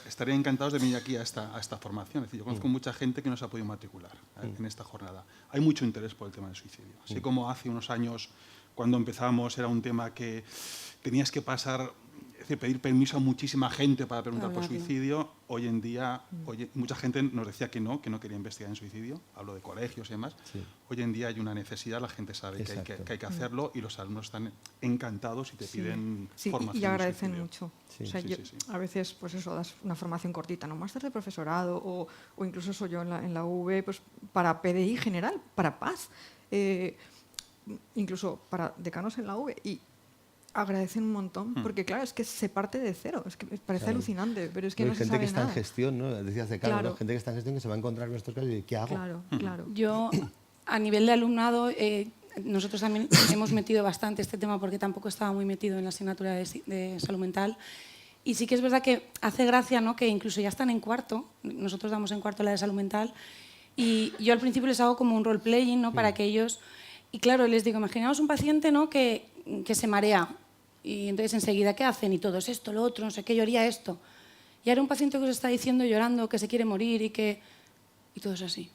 estarían encantados de venir aquí a esta formación. Es decir, yo conozco mucha gente que no se ha podido matricular en esta jornada. Hay mucho interés por el tema del suicidio. Así como hace unos años, cuando empezamos, era un tema que tenías que pasar... Es decir, pedir permiso a muchísima gente para preguntar por suicidio. Hoy en día, mucha gente nos decía que no quería investigar en suicidio. Hablo de colegios y demás. Sí. Hoy en día hay una necesidad, la gente sabe que hay que hacerlo y los alumnos están encantados y te piden formación. Y agradecen mucho. Sí. O sea, a veces, pues eso, das una formación cortita, ¿no? Máster de profesorado o incluso soy yo en la UV, pues para PDI general, para paz, incluso para decanos en la UV. Y agradecen un montón, porque claro, es que se parte de cero, es que parece alucinante, pero es que no se sabe nada. Gente que está en gestión, ¿no? Decías de claro, ¿no? Gente que está en gestión que se va a encontrar con estos casos y ¿qué hago? Claro. Yo, a nivel de alumnado, nosotros también hemos metido bastante este tema porque tampoco estaba muy metido en la asignatura de salud mental. Y sí que es verdad que hace gracia, ¿no? Que incluso ya están en cuarto, nosotros damos en cuarto la de salud mental, y yo al principio les hago como un role-playing, ¿no? Para que ellos... Y claro, les digo, imaginaos un paciente, ¿no? que se marea. Y entonces enseguida, ¿qué hacen? Y todo es esto, lo otro, no sé qué, yo haría esto. Y ahora un paciente que os está diciendo, llorando, que se quiere morir y todo es así.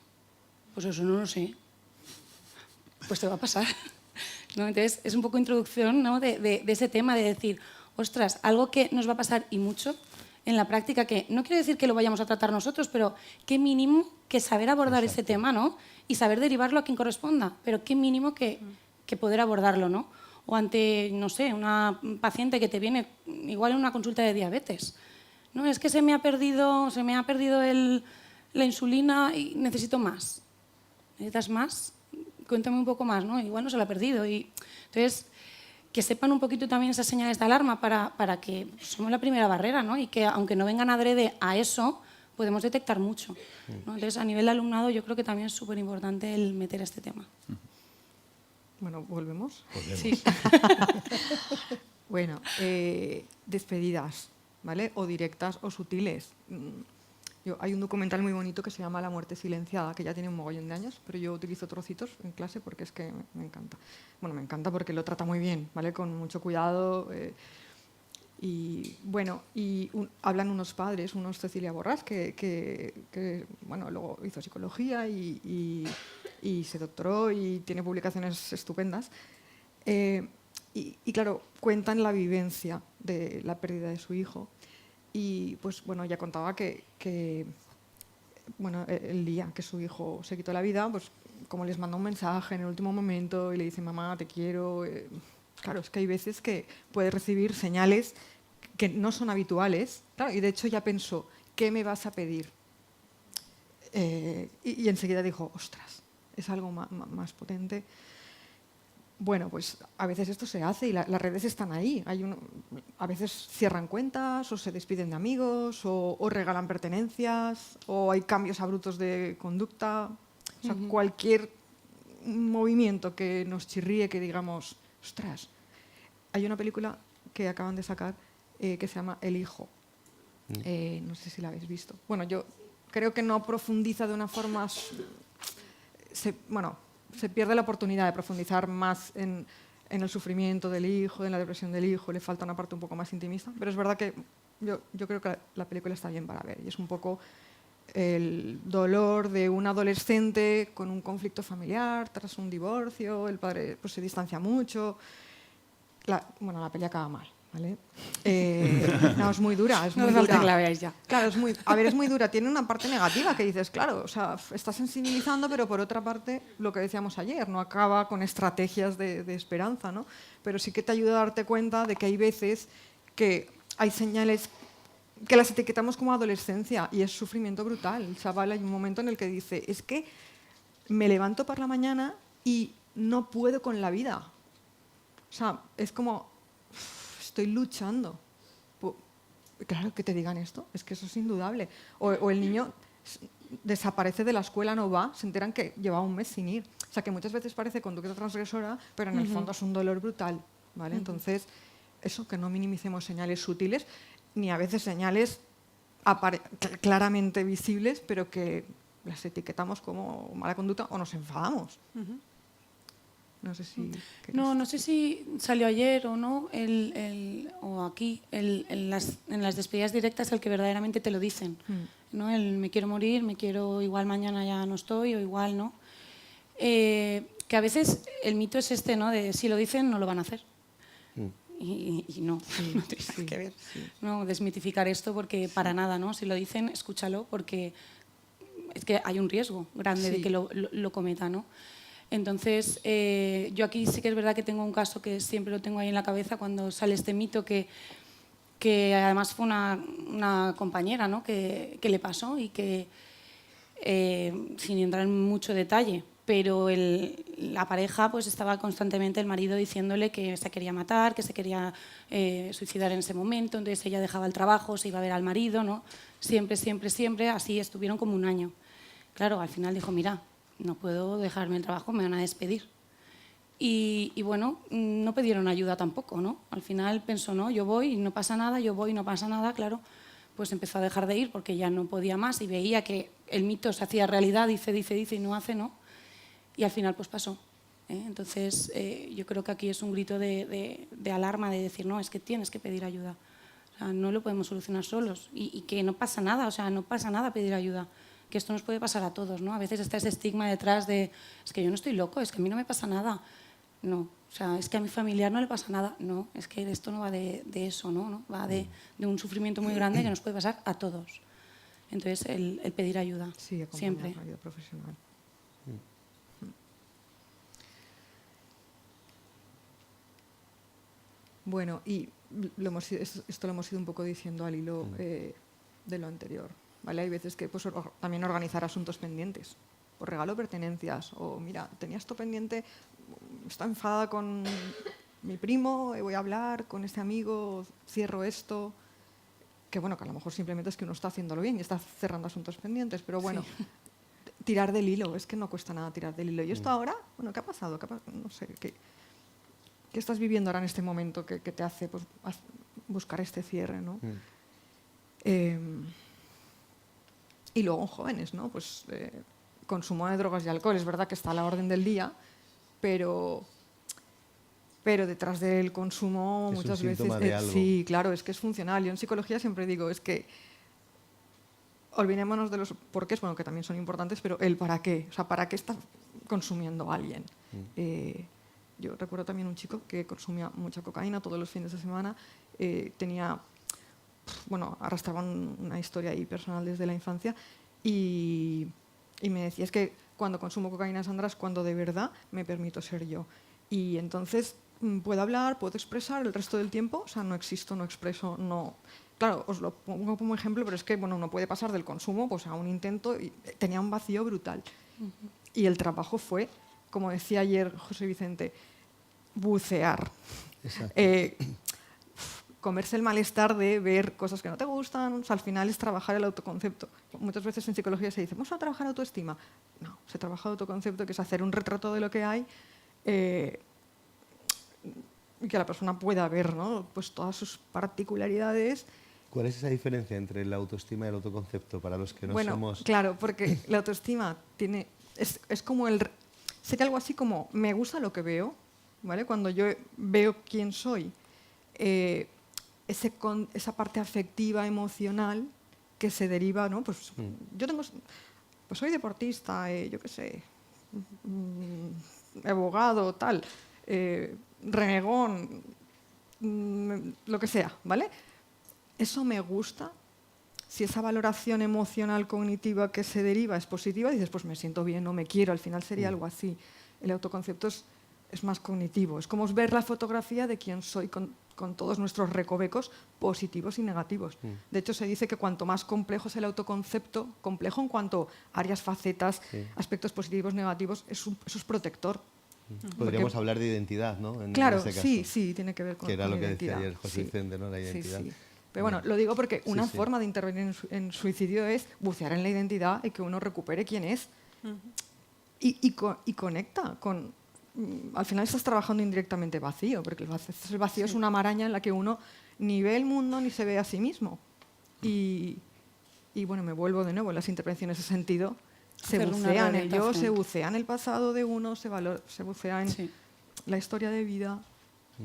Pues eso no lo sé. Pues te va a pasar. ¿No? Entonces es un poco introducción, ¿no? de ese tema de decir, ostras, algo que nos va a pasar y mucho en la práctica, que no quiere decir que lo vayamos a tratar nosotros, pero qué mínimo que saber abordar ese tema, ¿no? Y saber derivarlo a quien corresponda, pero qué mínimo que poder abordarlo, ¿no? O ante, no sé, una paciente que te viene igual en una consulta de diabetes. No, es que se me ha perdido la insulina y necesito más. ¿Necesitas más? Cuéntame un poco más, ¿no? Igual no se la ha perdido. Entonces, que sepan un poquito también esas señales de alarma para que somos la primera barrera, ¿no? Y que aunque no vengan adrede a eso, podemos detectar mucho, ¿no? Entonces, a nivel de alumnado, yo creo que también es súper importante el meter este tema. Bueno, ¿volvemos? Sí. Bueno, despedidas, ¿vale? O directas o sutiles. Hay un documental muy bonito que se llama La muerte silenciada, que ya tiene un mogollón de años, pero yo utilizo trocitos en clase porque es que me encanta. Bueno, me encanta porque lo trata muy bien, ¿vale? Con mucho cuidado. Y bueno, hablan unos padres, unos Cecilia Borrás, que bueno, luego hizo psicología y se doctoró y tiene publicaciones estupendas. Y claro, cuentan la vivencia de la pérdida de su hijo. Y pues bueno, ella contaba que bueno, el día que su hijo se quitó la vida, pues como les manda un mensaje en el último momento y le dice, mamá, te quiero. Claro, es que hay veces que puede recibir señales que no son habituales. Claro, y de hecho ya pensó, ¿qué me vas a pedir? Y enseguida dijo, ostras, es algo más potente. Bueno, pues a veces esto se hace y las redes están ahí. A veces cierran cuentas o se despiden de amigos o regalan pertenencias o hay cambios abruptos de conducta. O sea, cualquier movimiento que nos chirríe, que digamos, ostras. Hay una película que acaban de sacar que se llama El hijo. No sé si la habéis visto. Bueno, yo creo que no profundiza de una forma... se pierde la oportunidad de profundizar más en el sufrimiento del hijo, en la depresión del hijo, le falta una parte un poco más intimista, pero es verdad que yo creo que la película está bien para ver y es un poco el dolor de un adolescente con un conflicto familiar tras un divorcio, el padre pues, se distancia mucho, la peli acaba mal. ¿Vale? No, es muy dura, es muy dura. Que la veáis ya. Claro, es muy dura. Tiene una parte negativa que dices, claro, o sea, está sensibilizando, pero por otra parte, lo que decíamos ayer, no acaba con estrategias de esperanza, ¿no? Pero sí que te ayuda a darte cuenta de que hay veces que hay señales que las etiquetamos como adolescencia y es sufrimiento brutal. El chaval hay un momento en el que dice, es que me levanto por la mañana y no puedo con la vida. O sea, es como, estoy luchando. Claro que te digan esto, es que eso es indudable. O el niño desaparece de la escuela, no va, se enteran que lleva un mes sin ir. O sea, que muchas veces parece conducta transgresora, pero en el fondo es un dolor brutal, ¿vale? Entonces, eso, que no minimicemos señales sutiles, ni a veces señales claramente visibles, pero que las etiquetamos como mala conducta o nos enfadamos. No sé si... No sé si salió ayer o no, o aquí, en las despedidas directas, el que verdaderamente te lo dicen. ¿No? El me quiero morir, me quiero, igual mañana ya no estoy, o igual no. Que a veces el mito es este, ¿no? De si lo dicen, no lo van a hacer. Y no, no tiene nada que ver. No, desmitificar esto porque para nada, ¿no? Si lo dicen, escúchalo, porque es que hay un riesgo grande de que lo cometa, ¿no? Entonces, yo aquí sí que es verdad que tengo un caso que siempre lo tengo ahí en la cabeza cuando sale este mito que además fue una compañera, ¿no? que le pasó y que, sin entrar en mucho detalle, pero la pareja pues estaba constantemente, el marido diciéndole que se quería matar, que se quería suicidar en ese momento, entonces ella dejaba el trabajo, se iba a ver al marido, ¿no? Siempre, siempre, siempre, así estuvieron como un año. Claro, al final dijo, mira, no puedo dejarme el trabajo, me van a despedir. Y bueno, no pidieron ayuda tampoco, ¿no? Al final pensó, no, yo voy y no pasa nada, yo voy y no pasa nada, claro. Pues empezó a dejar de ir porque ya no podía más y veía que el mito se hacía realidad, dice y no hace, ¿no? Y al final pues pasó. Entonces yo creo que aquí es un grito de alarma de decir, no, es que tienes que pedir ayuda. O sea, no lo podemos solucionar solos y que no pasa nada, o sea, no pasa nada pedir ayuda. Que esto nos puede pasar a todos, ¿no? A veces está ese estigma detrás de, es que yo no estoy loco, es que a mí no me pasa nada. No, o sea, es que a mi familiar no le pasa nada. No, es que esto no va de eso, ¿no? Va de un sufrimiento muy grande que nos puede pasar a todos. Entonces, el pedir ayuda, sí, siempre. Ayuda profesional. Bueno, y esto lo hemos ido un poco diciendo al hilo de lo anterior. ¿Vale? Hay veces que pues, también organizar asuntos pendientes, o regalo pertenencias, o mira, tenía esto pendiente, está enfadada con mi primo, voy a hablar con este amigo, cierro esto, que bueno, que a lo mejor simplemente es que uno está haciéndolo bien y está cerrando asuntos pendientes, pero bueno, tirar del hilo, es que no cuesta nada tirar del hilo. ¿Y esto ahora? Bueno, ¿qué ha pasado? No sé, ¿qué estás viviendo ahora en este momento que te hace pues, buscar este cierre, ¿no? Y luego en jóvenes, ¿no? Pues consumo de drogas y alcohol, es verdad que está a la orden del día, pero detrás del consumo es muchas un veces... síntoma de algo. Sí, claro, es que es funcional. Yo en psicología siempre digo, es que olvidémonos de los porqués, bueno, que también son importantes, pero el para qué, o sea, ¿para qué está consumiendo alguien? Yo recuerdo también un chico que consumía mucha cocaína todos los fines de semana, tenía... Bueno, arrastraba una historia ahí personal desde la infancia y me decía, es que cuando consumo cocaína, Sandra, es cuando de verdad me permito ser yo. Y entonces puedo hablar, puedo expresar el resto del tiempo, o sea, no existo, no expreso, no... Claro, os lo pongo como ejemplo, pero es que bueno, uno puede pasar del consumo pues, a un intento y tenía un vacío brutal. Y el trabajo fue, como decía ayer José Vicente, bucear. Comerse el malestar de ver cosas que no te gustan, o sea, al final es trabajar el autoconcepto. Muchas veces en psicología se dice, vamos a trabajar autoestima. No, se trabaja autoconcepto, que es hacer un retrato de lo que hay y que la persona pueda ver, ¿no? Pues todas sus particularidades. ¿Cuál es esa diferencia entre la autoestima y el autoconcepto para los que no somos...? Claro, porque la autoestima es como sería algo así como, me gusta lo que veo, ¿vale? Cuando yo veo quién soy, esa parte afectiva, emocional, que se deriva, ¿no? Pues yo pues soy deportista, yo qué sé, abogado, tal, renegón, lo que sea, ¿vale? Eso me gusta. Si esa valoración emocional cognitiva que se deriva es positiva, dices, pues me siento bien, no me quiero, al final sería algo así. El autoconcepto es más cognitivo, es como ver la fotografía de quién soy con todos nuestros recovecos positivos y negativos. De hecho, se dice que cuanto más complejo es el autoconcepto, complejo en cuanto a áreas, facetas, aspectos positivos, negativos, eso es protector. Podríamos hablar de identidad, ¿no? Claro, en ese caso, sí, sí, tiene que ver con que era con lo la que decía identidad. ayer José Sí. Vicente, ¿no? La Sí, identidad. sí. Pero bueno, lo digo porque Sí, una sí. forma de intervenir en suicidio es bucear en la identidad y que uno recupere quién es. Y conecta con... Al final estás trabajando indirectamente vacío, porque el vacío es una maraña en la que uno ni ve el mundo ni se ve a sí mismo. Y bueno, me vuelvo de nuevo en las intervenciones en ese sentido. Se Hacerle una bucea en el yo, rehabilitación. se bucea en el pasado de uno, se bucea en Sí. la historia de vida.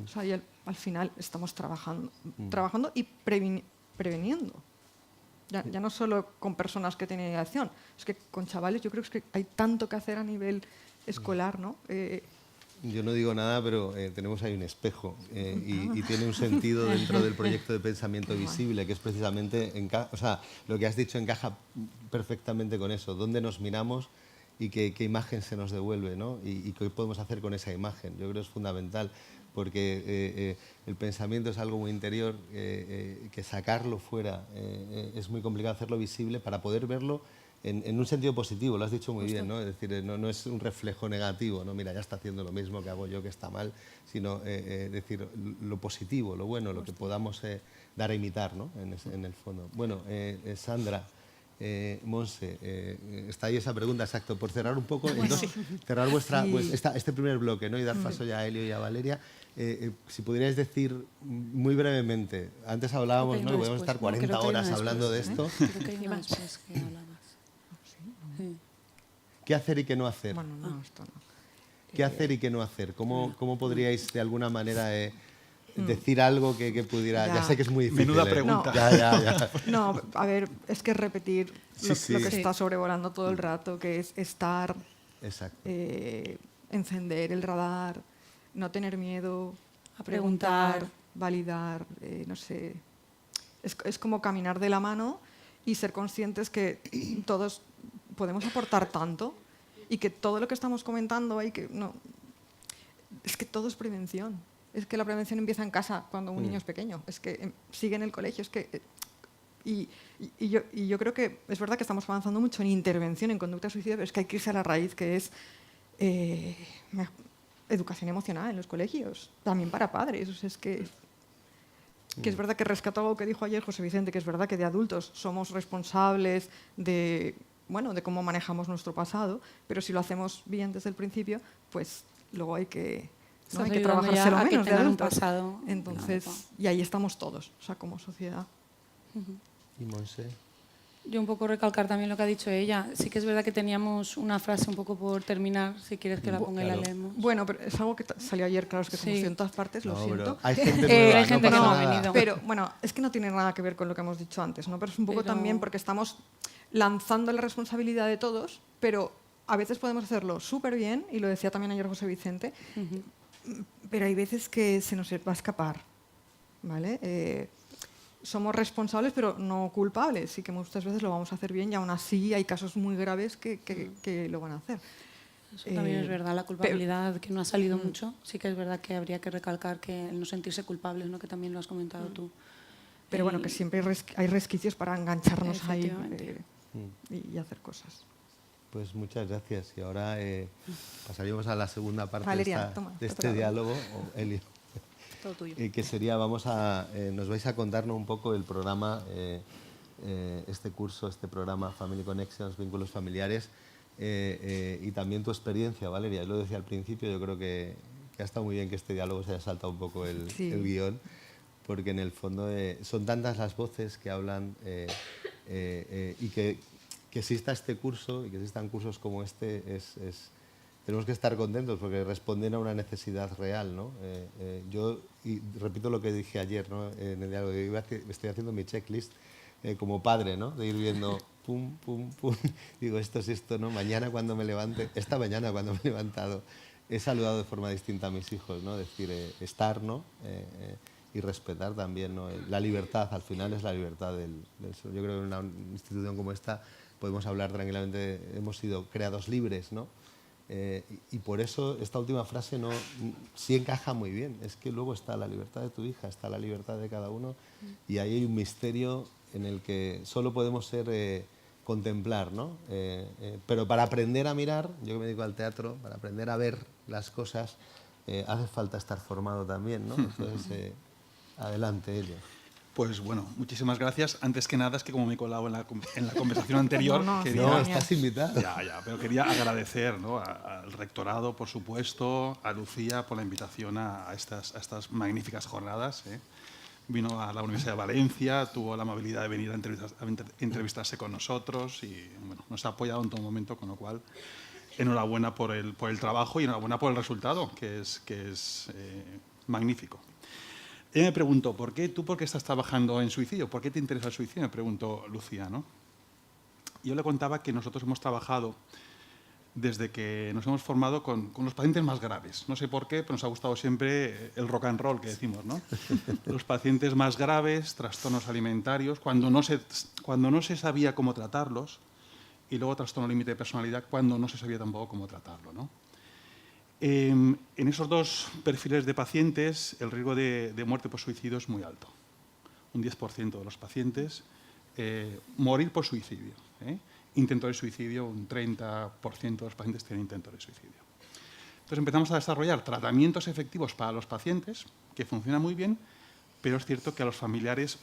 O sea, y al final estamos trabajando y preveniendo. Ya no solo con personas que tienen adicción, es que con chavales yo creo que hay tanto que hacer a nivel escolar, ¿no? Yo no digo nada, pero tenemos ahí un espejo y tiene un sentido dentro del proyecto de pensamiento visible, que es precisamente, o sea, lo que has dicho encaja perfectamente con eso, dónde nos miramos y qué imagen se nos devuelve, ¿no? Y qué podemos hacer con esa imagen. Yo creo que es fundamental, porque el pensamiento es algo muy interior, que sacarlo fuera es muy complicado, hacerlo visible para poder verlo en un sentido positivo, lo has dicho muy bien, ¿no? Es decir, no es un reflejo negativo, ¿no? Mira, ya está haciendo lo mismo que hago yo, que está mal, sino decir lo positivo, lo bueno, lo que podamos dar a imitar, ¿no? En el fondo. Bueno, Sandra, Monse, está ahí esa pregunta, exacto, por cerrar un poco, entonces, cerrar este primer bloque, ¿no? Y dar paso ya a Elio y a Valeria. Si pudierais decir muy brevemente, antes hablábamos, ¿no? Que podemos estar 40 horas hablando de esto. Creo que hay una después que hablabas. Sí. ¿Qué hacer y qué no hacer? Bueno, no, esto no. ¿Qué hacer y qué no hacer? ¿Cómo podríais de alguna manera decir algo que pudiera...? Ya sé que es muy difícil. Menuda pregunta. No. Ya. No, a ver, es que repetir lo Sí. que está sobrevolando todo el rato, que es estar, Exacto. encender el radar, no tener miedo, A preguntar. validar, no sé. Es como caminar de la mano y ser conscientes que todos podemos aportar tanto y que todo lo que estamos comentando es que todo es prevención. Es que la prevención empieza en casa cuando un niño es pequeño. Es que sigue en el colegio. Es que y yo creo que es verdad que estamos avanzando mucho en intervención en conducta suicida, pero es que hay que irse a la raíz, que es educación emocional en los colegios, también para padres. O sea, es que es verdad que rescato algo que dijo ayer José Vicente, que es verdad que de adultos somos responsables de cómo manejamos nuestro pasado, pero si lo hacemos bien desde el principio, pues luego hay que trabajárselo a que menos de tengan un adultos. pasado. Entonces, y ahí estamos todos, o sea, como sociedad. ¿Y Monse? Yo un poco recalcar también lo que ha dicho ella. Sí que es verdad que teníamos una frase un poco por terminar, si quieres que la ponga y la Claro. leemos. Bueno, pero es algo que salió ayer, claro, es que como Sí. estoy en todas partes, lo No, siento. pero hay gente Hay nueva, gente no que pasa no ha nada. venido. Pero bueno, es que no tiene nada que ver con lo que hemos dicho antes, ¿no? Pero es un poco Pero- también porque estamos lanzando la responsabilidad de todos, pero a veces podemos hacerlo súper bien, y lo decía también ayer José Vicente, pero hay veces que se nos va a escapar, ¿vale? Somos responsables, pero no culpables, y que muchas veces lo vamos a hacer bien, y aún así hay casos muy graves que lo van a hacer. Eso también es verdad, la culpabilidad que no ha salido mucho. Sí que es verdad que habría que recalcar que el no sentirse culpables, ¿no? Que también lo has comentado tú. Pero bueno, que siempre hay resquicios para engancharnos ahí Efectivamente. y hacer cosas. Pues muchas gracias. Y ahora pasaríamos a la segunda parte Valeria, toma, de te este toca. diálogo, o Elio. Todo tuyo. Que sería, nos vais a contarnos un poco el programa, este programa Family Connections, Vínculos Familiares, y también tu experiencia, Valeria. Yo lo decía al principio, yo creo que ha estado muy bien que este diálogo se haya saltado un poco el guión, porque en el fondo son tantas las voces que hablan y que exista este curso y que existan cursos como este tenemos que estar contentos porque responden a una necesidad real, ¿no? Yo, y repito lo que dije ayer, ¿no? En el diálogo, estoy haciendo mi checklist como padre, ¿no? De ir viendo pum, pum, pum. Digo, esto es esto, ¿no? Mañana cuando me levante, esta mañana cuando me he levantado, he saludado de forma distinta a mis hijos, ¿no? Decir, estar, ¿no? Y respetar también, ¿no? La libertad, al final es la libertad del ser. Yo creo que en una institución como esta podemos hablar tranquilamente, hemos sido creados libres, ¿no? Y por eso esta última frase sí encaja muy bien. Es que luego está la libertad de tu hija, está la libertad de cada uno, y ahí hay un misterio en el que solo podemos ser contemplar, ¿no? Pero para aprender a mirar, yo que me dedico al teatro, para aprender a ver las cosas, hace falta estar formado también, ¿no? Entonces, adelante ello. Pues bueno, muchísimas gracias. Antes que nada, es que como me he colado en la conversación anterior, quería... No, estás invitado. Ya, pero quería agradecer, ¿no?, al rectorado, por supuesto, a Lucía por la invitación a estas magníficas jornadas. Vino a la Universidad de Valencia, tuvo la amabilidad de venir a entrevistarse con nosotros y bueno, nos ha apoyado en todo momento, con lo cual, enhorabuena por el trabajo y enhorabuena por el resultado, que es magnífico. Ella me preguntó, ¿por qué estás trabajando en suicidio? ¿Por qué te interesa el suicidio? Me preguntó Lucía, ¿no? Yo le contaba que nosotros hemos trabajado desde que nos hemos formado con los pacientes más graves. No sé por qué, pero nos ha gustado siempre el rock and roll, que decimos, ¿no? Los pacientes más graves, trastornos alimentarios, cuando no se sabía cómo tratarlos, y luego trastorno límite de personalidad, cuando no se sabía tampoco cómo tratarlo, ¿no? En esos dos perfiles de pacientes, el riesgo de muerte por suicidio es muy alto. Un 10% de los pacientes morir por suicidio. Intento de suicidio, un 30% de los pacientes tienen intento de suicidio. Entonces empezamos a desarrollar tratamientos efectivos para los pacientes, que funcionan muy bien, pero es cierto que a los familiares,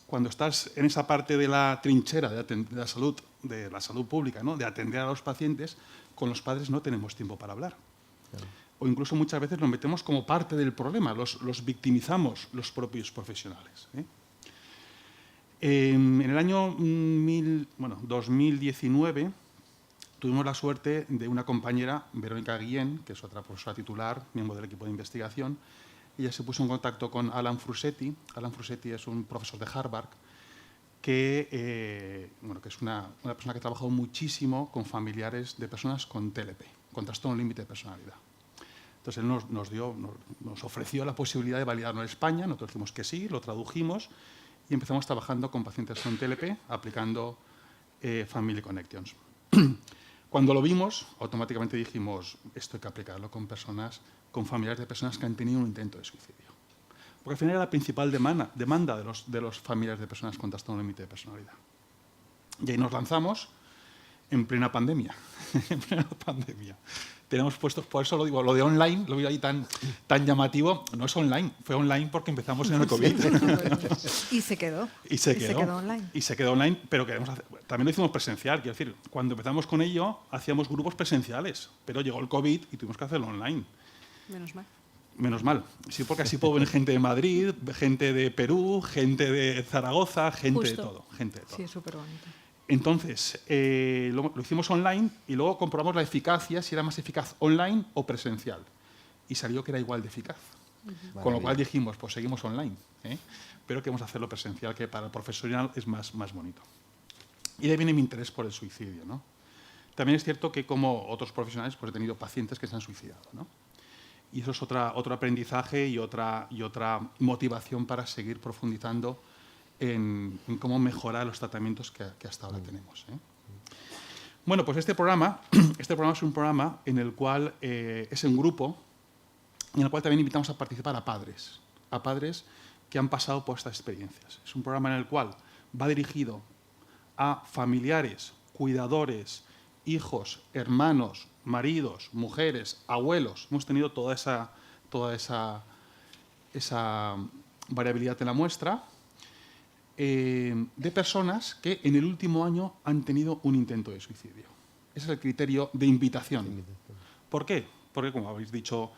cuando estás en esa parte de la trinchera de la salud pública, ¿no?, de atender a los pacientes, con los padres no tenemos tiempo para hablar. Claro. O incluso muchas veces nos metemos como parte del problema, los victimizamos los propios profesionales. En el año 2019 tuvimos la suerte de una compañera, Verónica Guillén, que es otra profesora titular, miembro del equipo de investigación. Ella se puso en contacto con Alan Frusetti. Alan Frusetti es un profesor de Harvard que es una persona que ha trabajado muchísimo con familiares de personas con TLP, con trastorno límite de personalidad. Entonces él nos ofreció la posibilidad de validarlo en España, nosotros dijimos que sí, lo tradujimos y empezamos trabajando con pacientes con TLP, aplicando Family Connections. Cuando lo vimos, automáticamente dijimos, esto hay que aplicarlo con familiares de personas que han tenido un intento de suicidio. Porque al final era la principal demanda de los familiares de personas con trastorno límite de personalidad. Y ahí nos lanzamos en plena pandemia. En plena pandemia. Tenemos puestos, por eso lo digo, lo de online, lo veo ahí tan llamativo, no es online, fue online porque empezamos en el COVID. Y se quedó. Y se quedó online. Y se quedó online, pero también lo hicimos presencial. Quiero decir, cuando empezamos con ello, hacíamos grupos presenciales, pero llegó el COVID y tuvimos que hacerlo online. Menos mal. Menos mal. Sí, porque así puedo venir gente de Madrid, gente de Perú, gente de Zaragoza, gente de todo. Sí, es súper bonito. Entonces, lo hicimos online y luego comprobamos la eficacia, si era más eficaz online o presencial. Y salió que era igual de eficaz. Con lo cual dijimos, pues seguimos online, pero queremos hacerlo presencial, que para el profesional es más bonito. Y de ahí viene mi interés por el suicidio, ¿no? También es cierto que, como otros profesionales, pues he tenido pacientes que se han suicidado, ¿no? Y eso es otro aprendizaje y otra motivación para seguir profundizando en cómo mejorar los tratamientos que hasta ahora tenemos. Bueno, pues este programa es un programa en el cual es un grupo en el cual también invitamos a participar a padres que han pasado por estas experiencias. Es un programa en el cual va dirigido a familiares, cuidadores, hijos, hermanos, maridos, mujeres, abuelos. Hemos tenido toda esa variabilidad en la muestra, de personas que en el último año han tenido un intento de suicidio. Ese es el criterio de invitación. ¿Por qué? Porque, como habéis dicho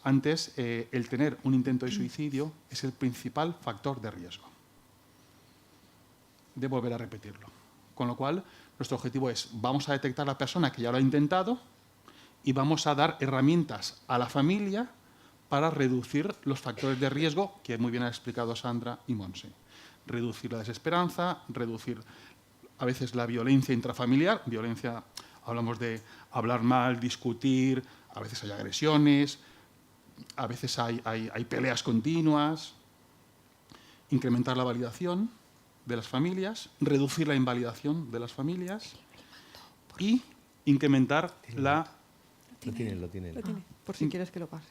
antes, el tener un intento de suicidio es el principal factor de riesgo. De volver a repetirlo. Con lo cual, nuestro objetivo es, vamos a detectar a la persona que ya lo ha intentado y vamos a dar herramientas a la familia para reducir los factores de riesgo que muy bien han explicado Sandra y Montse. Reducir la desesperanza, reducir a veces la violencia intrafamiliar. Violencia, hablamos de hablar mal, discutir, a veces hay agresiones, a veces hay peleas continuas. Incrementar la validación de las familias, reducir la invalidación de las familias y incrementar la... Lo tiene. Por si quieres que lo pase.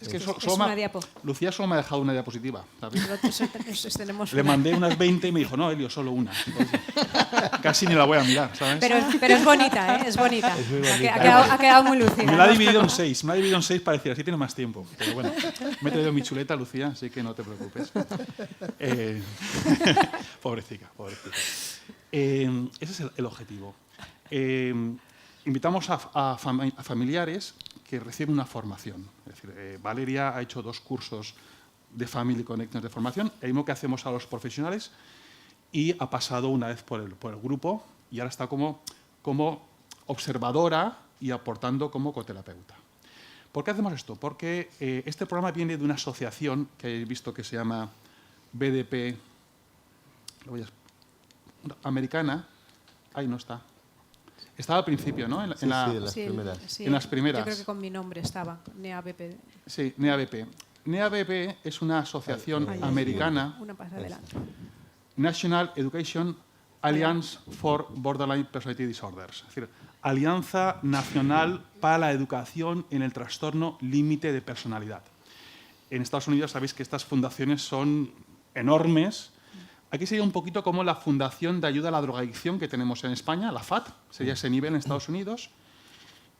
Es que Es solo una diapo. Lucía solo me ha dejado una diapositiva, ¿sabes? Tenemos Le una. mandé unas 20 y me dijo, no, Elio, solo una. Entonces, casi ni la voy a mirar, ¿sabes? Pero es bonita, ¿eh? Es bonita. Es muy Ha bonita. quedado muy lúcida. Me la ha no os dividido en preocupéis. 6. Me la ha dividido en 6 para decir, así tiene más tiempo. Pero bueno, me he traído mi chuleta, Lucía, así que no te preocupes. Pobrecita, pobrecita. Ese es el objetivo. Invitamos a familiares que reciben una formación. Es decir, Valeria ha hecho 2 cursos de Family Connections de formación, el mismo que hacemos a los profesionales, y ha pasado una vez por el grupo y ahora está como observadora y aportando como coterapeuta. ¿Por qué hacemos esto? Porque este programa viene de una asociación que habéis visto que se llama BDP, americana. Ahí no está. Estaba al principio, ¿no? Sí, en las Sí, primeras. sí, En las primeras. Yo creo que con mi nombre estaba, NEABP. Sí, NEABP. NEABP es una asociación americana, Una pasa adelante. National Education Alliance for Borderline Personality Disorders, es decir, Alianza Nacional para la Educación en el Trastorno Límite de Personalidad. En Estados Unidos sabéis que estas fundaciones son enormes. Aquí sería un poquito como la Fundación de Ayuda a la Drogadicción que tenemos en España, la FAT, sería ese nivel en Estados Unidos,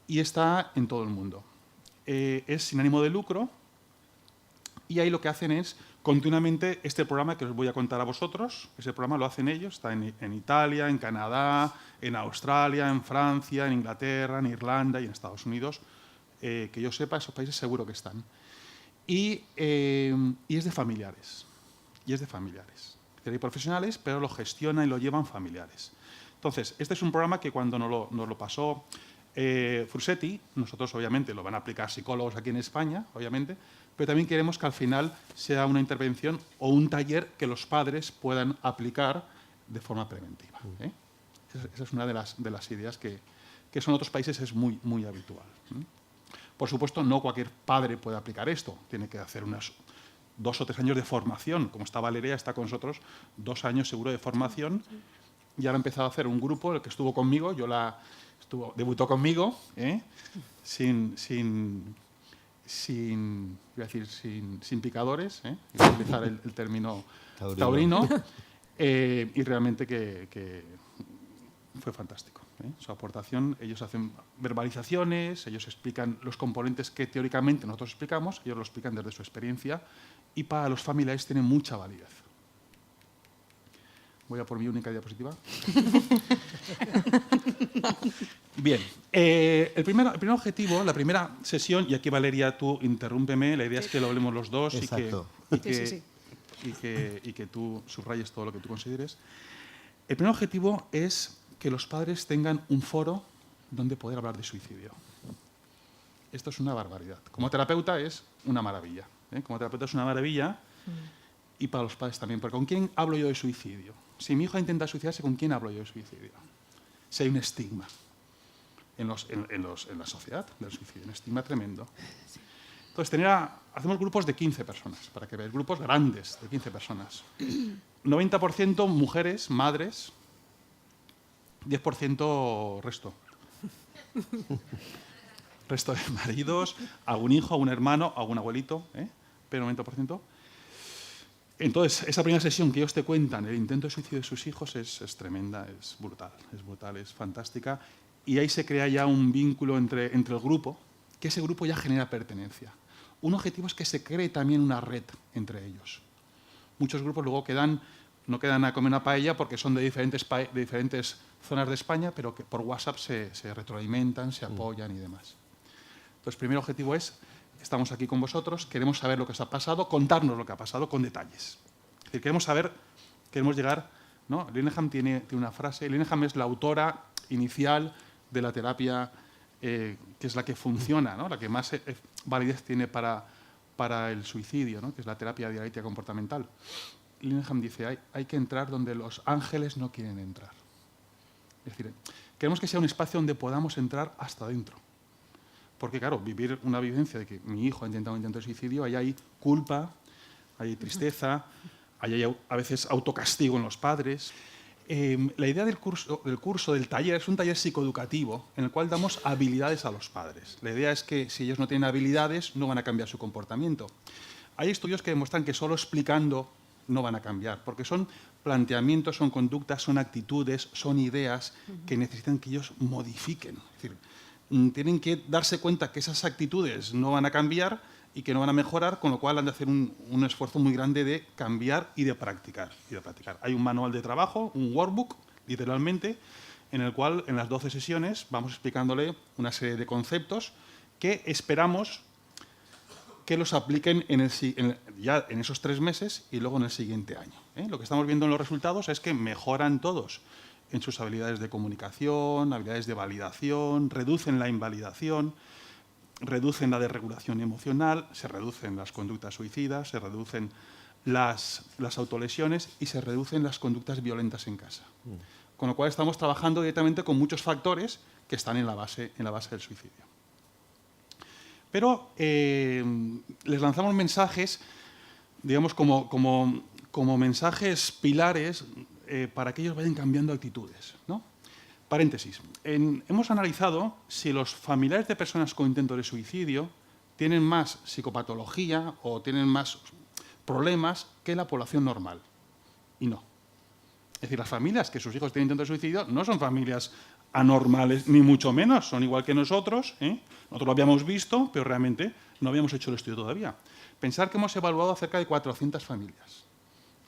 y está en todo el mundo. Es sin ánimo de lucro, y ahí lo que hacen es continuamente este programa que os voy a contar a vosotros. Ese programa lo hacen ellos, está en Italia, en Canadá, en Australia, en Francia, en Inglaterra, en Irlanda y en Estados Unidos. Que yo sepa, esos países seguro que están. Y es de familiares. Y es de familiares. Hay profesionales, pero lo gestionan y lo llevan familiares. Entonces, este es un programa que cuando nos lo pasó Frusetti, nosotros obviamente lo van a aplicar psicólogos aquí en España, obviamente, pero también queremos que al final sea una intervención o un taller que los padres puedan aplicar de forma preventiva. Esa es una de las ideas que en otros países es muy, muy habitual. Por supuesto, no cualquier padre puede aplicar esto, tiene que hacer unos 2 o 3 años de formación. Como está Valeria, está con nosotros 2 años seguro de formación. Y ahora ha empezado a hacer un grupo, el que estuvo conmigo, debutó conmigo, sin picadores, iba a utilizar el término taurino, y realmente que fue fantástico. Su aportación, ellos hacen verbalizaciones, ellos explican los componentes que teóricamente nosotros explicamos, ellos lo explican desde su experiencia, y para los familiares tiene mucha validez. Voy a por mi única diapositiva. Bien, el primer objetivo, la primera sesión, y aquí Valeria, tú interrúmpeme, la idea es que lo hablemos los dos y que tú subrayes todo lo que tú consideres. El primer objetivo es que los padres tengan un foro donde poder hablar de suicidio. Esto es una barbaridad. Como terapeuta es una maravilla. Como terapeuta es una maravilla y para los padres también. Porque ¿con quién hablo yo de suicidio? Si mi hijo intenta suicidarse, ¿con quién hablo yo de suicidio? Si hay un estigma en la sociedad del suicidio, un estigma tremendo. Entonces, hacemos grupos de 15 personas, para que veáis, grupos grandes de 15 personas. 90% mujeres, madres, 10% resto. Resto de maridos, algún hijo, algún hermano, algún abuelito, pero 90%. Entonces, esa primera sesión que ellos te cuentan, el intento de suicidio de sus hijos, es tremenda, es brutal, es fantástica. Y ahí se crea ya un vínculo entre el grupo, que ese grupo ya genera pertenencia. Un objetivo es que se cree también una red entre ellos. Muchos grupos luego no quedan a comer una paella porque son de diferentes zonas de España, pero que por WhatsApp se retroalimentan, se apoyan y demás. Entonces, el primer objetivo es, estamos aquí con vosotros, queremos saber lo que os ha pasado, contarnos lo que ha pasado con detalles. Es decir, queremos llegar, ¿no? Linehan tiene una frase, Linehan es la autora inicial de la terapia que es la que funciona, ¿no? La que más validez tiene para el suicidio, ¿no? Que es la terapia dialéctica comportamental. Linehan dice, hay que entrar donde los ángeles no quieren entrar. Es decir, queremos que sea un espacio donde podamos entrar hasta dentro. Porque, claro, vivir una vivencia de que mi hijo ha intentado un intento de suicidio, ahí hay culpa, hay tristeza, ahí hay a veces autocastigo en los padres. La idea del curso, del taller, es un taller psicoeducativo en el cual damos habilidades a los padres. La idea es que si ellos no tienen habilidades, no van a cambiar su comportamiento. Hay estudios que demuestran que solo explicando no van a cambiar, porque son planteamientos, son conductas, son actitudes, son ideas que necesitan que ellos modifiquen. Es decir, tienen que darse cuenta que esas actitudes no van a cambiar y que no van a mejorar, con lo cual han de hacer un esfuerzo muy grande de cambiar y de practicar. Hay un manual de trabajo, un workbook, literalmente, en el cual en las 12 sesiones vamos explicándole una serie de conceptos que esperamos que los apliquen ya en esos 3 meses y luego en el siguiente año. Lo que estamos viendo en los resultados es que mejoran todos en sus habilidades de comunicación, habilidades de validación, reducen la invalidación, reducen la desregulación emocional, se reducen las conductas suicidas, se reducen las autolesiones y se reducen las conductas violentas en casa. Con lo cual estamos trabajando directamente con muchos factores que están en la base del suicidio. Pero les lanzamos mensajes, digamos, como mensajes pilares para que ellos vayan cambiando actitudes, ¿no? Paréntesis. Hemos analizado si los familiares de personas con intento de suicidio tienen más psicopatología o tienen más problemas que la población normal. Y no. Es decir, las familias que sus hijos tienen intento de suicidio no son familias anormales, ni mucho menos. Son igual que nosotros. Nosotros lo habíamos visto, pero realmente no habíamos hecho el estudio todavía. Pensar que hemos evaluado a cerca de 400 familias.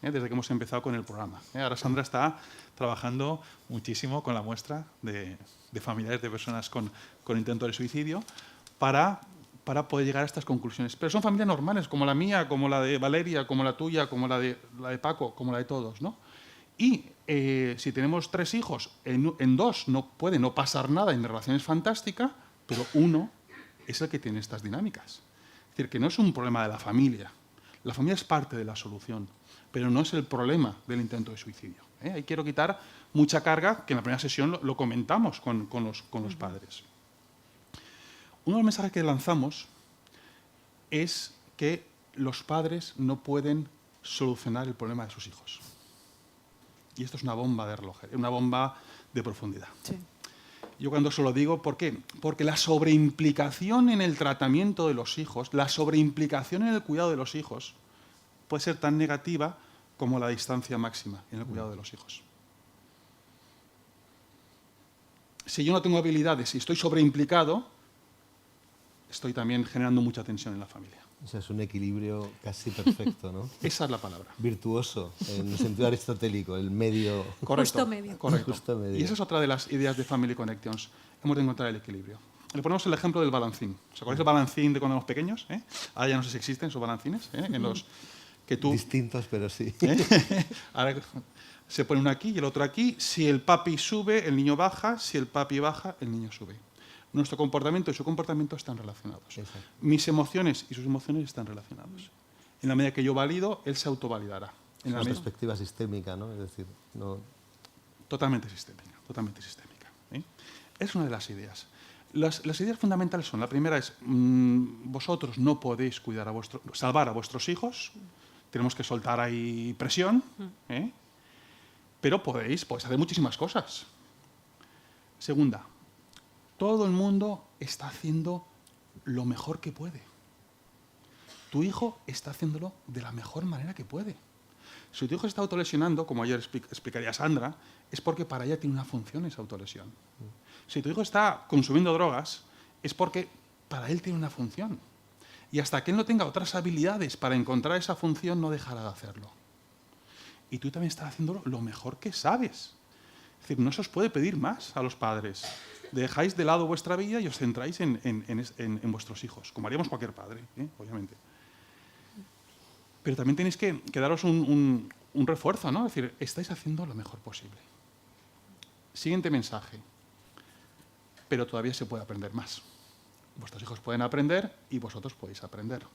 Desde que hemos empezado con el programa. Ahora Sandra está trabajando muchísimo con la muestra de familiares de personas con intento de suicidio para poder llegar a estas conclusiones. Pero son familias normales, como la mía, como la de Valeria, como la tuya, como la de Paco, como la de todos, ¿no? Y si tenemos 3 hijos, en 2 puede no pasar nada y mi relación es fantástica, pero 1 es el que tiene estas dinámicas. Es decir, que no es un problema de la familia. La familia es parte de la solución, pero no es el problema del intento de suicidio. Ahí quiero quitar mucha carga, que en la primera sesión lo comentamos con los padres. Uno de los mensajes que lanzamos es que los padres no pueden solucionar el problema de sus hijos. Y esto es una bomba de relojería, una bomba de profundidad. Sí. Yo cuando se lo digo, ¿por qué? Porque la sobreimplicación en el tratamiento de los hijos, la sobreimplicación en el cuidado de los hijos, puede ser tan negativa como la distancia máxima en el cuidado de los hijos. Si yo no tengo habilidades y estoy sobreimplicado, estoy también generando mucha tensión en la familia. O sea, es un equilibrio casi perfecto, ¿no? Esa es la palabra. Virtuoso, en el sentido aristotélico, el medio... Correcto. Justo medio. Correcto. Justo medio. Y esa es otra de las ideas de Family Connections. Hemos de encontrar el equilibrio. Le ponemos el ejemplo del balancín. ¿Os acordáis del balancín de cuando éramos pequeños? Ahora ya no sé si existen esos balancines. En los que tú... Distintos, pero sí. Ahora se pone uno aquí y el otro aquí. Si el papi sube, el niño baja. Si el papi baja, el niño sube. Nuestro comportamiento y su comportamiento están relacionados. Exacto. Mis emociones y sus emociones están relacionados. En la medida que yo valido, él se autovalidará. Es una perspectiva sistémica, ¿no? Es decir, no... Totalmente sistémica. Es una de las ideas. Las ideas fundamentales son, la primera es, vosotros no podéis salvar a vuestros hijos, tenemos que soltar ahí presión, pero podéis hacer muchísimas cosas. Segunda, todo el mundo está haciendo lo mejor que puede. Tu hijo está haciéndolo de la mejor manera que puede. Si tu hijo está autolesionando, como ayer explicaría Sandra, es porque para ella tiene una función esa autolesión. Si tu hijo está consumiendo drogas, es porque para él tiene una función. Y hasta que él no tenga otras habilidades para encontrar esa función, no dejará de hacerlo. Y tú también estás haciendo lo mejor que sabes. Es decir, no se os puede pedir más a los padres. Dejáis de lado vuestra vida y os centráis en vuestros hijos, como haríamos cualquier padre, obviamente. Pero también tenéis que daros un refuerzo, ¿no? Es decir, estáis haciendo lo mejor posible. Siguiente mensaje. Pero todavía se puede aprender más. Vuestros hijos pueden aprender y vosotros podéis aprender.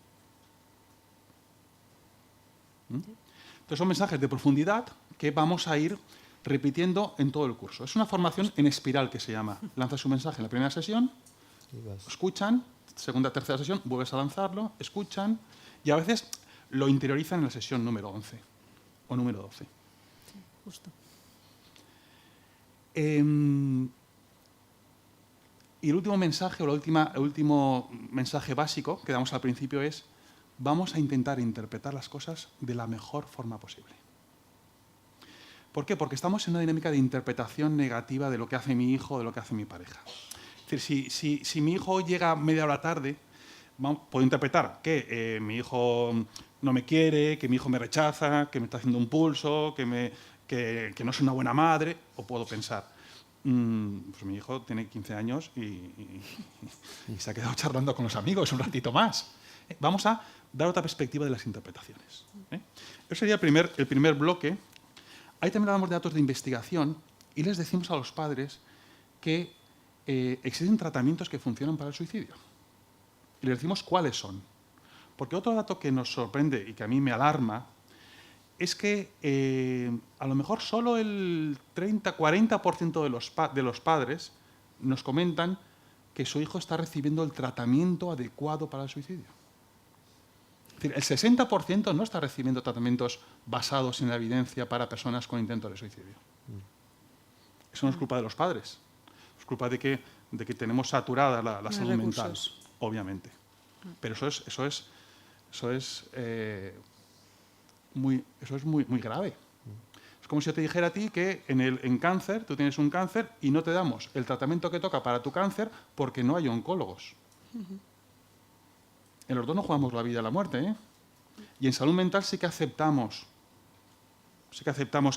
Entonces son mensajes de profundidad que vamos a ir repitiendo en todo el curso. Es una formación en espiral que se llama. Lanzas un mensaje en la primera sesión, escuchan, segunda, tercera sesión, vuelves a lanzarlo, escuchan y a veces lo interiorizan en la sesión número 11 o número 12. Justo. Y el último mensaje, o el último mensaje básico que damos al principio es: vamos a intentar interpretar las cosas de la mejor forma posible. ¿Por qué? Porque estamos en una dinámica de interpretación negativa de lo que hace mi hijo o de lo que hace mi pareja. Es decir, si mi hijo llega media hora tarde, puedo interpretar que mi hijo no me quiere, que mi hijo me rechaza, que me está haciendo un pulso, que no soy una buena madre, o puedo pensar, pues mi hijo tiene 15 años y se ha quedado charlando con los amigos un ratito más. Vamos a dar otra perspectiva de las interpretaciones. Eso sería el primer bloque. Ahí también hablamos de datos de investigación y les decimos a los padres que existen tratamientos que funcionan para el suicidio. Y les decimos cuáles son. Porque otro dato que nos sorprende y que a mí me alarma es que a lo mejor solo el 30-40% de los padres nos comentan que su hijo está recibiendo el tratamiento adecuado para el suicidio. Es decir, el 60% no está recibiendo tratamientos basados en la evidencia para personas con intentos de suicidio. Eso no es culpa de los padres. Es culpa de que tenemos saturada la salud mental, obviamente. Pero eso es muy grave. Es como si yo te dijera a ti que en cáncer, tú tienes un cáncer y no te damos el tratamiento que toca para tu cáncer porque no hay oncólogos. En los dos no jugamos la vida y la muerte, ¿eh? Y en salud mental sí que aceptamos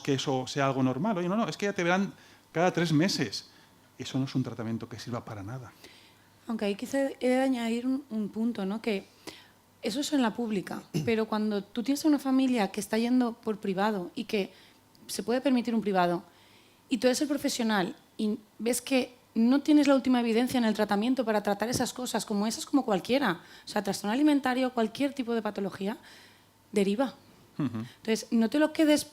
que eso sea algo normal. Oye, no, es que ya te verán cada 3 meses. Eso no es un tratamiento que sirva para nada. Aunque ahí quizá he de añadir un punto, ¿no? Que eso es en la pública, pero cuando tú tienes una familia que está yendo por privado y que se puede permitir un privado, y tú eres el profesional y ves que no tienes la última evidencia en el tratamiento para tratar esas cosas, como cualquiera, o sea, trastorno alimentario, cualquier tipo de patología, deriva. Entonces, no te lo quedes...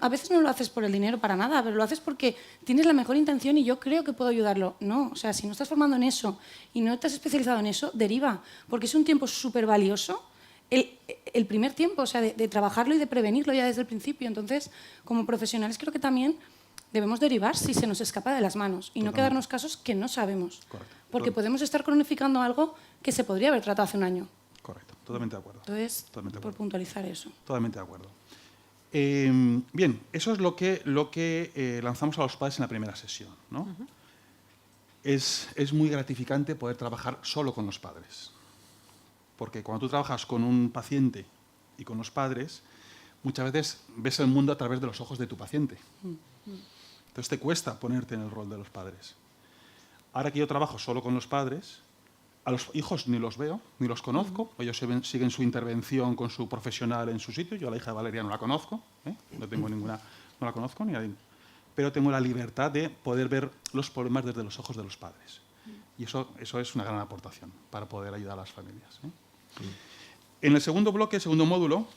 a veces no lo haces por el dinero para nada, pero lo haces porque tienes la mejor intención y yo creo que puedo ayudarlo. No, o sea, si no estás formando en eso y no te has especializado en eso, deriva, porque es un tiempo súper valioso, el primer tiempo, o sea, de trabajarlo y de prevenirlo ya desde el principio. Entonces, como profesionales creo que también debemos derivar si se nos escapa de las manos y no quedarnos casos que no sabemos. Correcto. Porque podemos estar cronificando algo que se podría haber tratado hace un año. Correcto, totalmente de acuerdo. Entonces, por puntualizar eso. Totalmente de acuerdo. Bien, eso es lo que lanzamos a los padres en la primera sesión, ¿no? Es muy gratificante poder trabajar solo con los padres. Porque cuando tú trabajas con un paciente y con los padres, muchas veces ves el mundo a través de los ojos de tu paciente. Entonces te cuesta ponerte en el rol de los padres. Ahora que yo trabajo solo con los padres, a los hijos ni los veo, ni los conozco. Ellos siguen su intervención con su profesional en su sitio. Yo a la hija de Valeria no la conozco, no tengo ninguna, no la conozco ni nadie. Pero tengo la libertad de poder ver los problemas desde los ojos de los padres. Y eso es una gran aportación para poder ayudar a las familias. En el segundo bloque, el segundo módulo,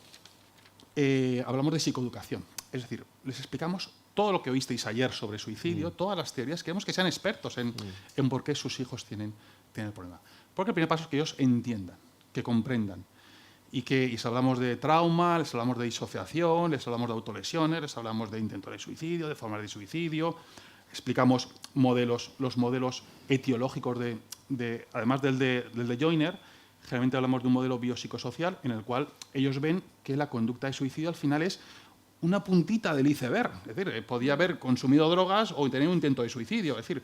hablamos de psicoeducación. Es decir, les explicamos todo lo que oísteis ayer sobre suicidio, todas las teorías. Queremos que sean expertos en por qué sus hijos tienen el problema. Porque el primer paso es que ellos entiendan, que comprendan. Y les hablamos de trauma, les hablamos de disociación, les hablamos de autolesiones, les hablamos de intentos de suicidio, de formas de suicidio. Explicamos los modelos etiológicos además del de Joyner. Generalmente hablamos de un modelo biopsicosocial en el cual ellos ven que la conducta de suicidio al final es una puntita del iceberg. Es decir, podía haber consumido drogas o tener un intento de suicidio. Es decir,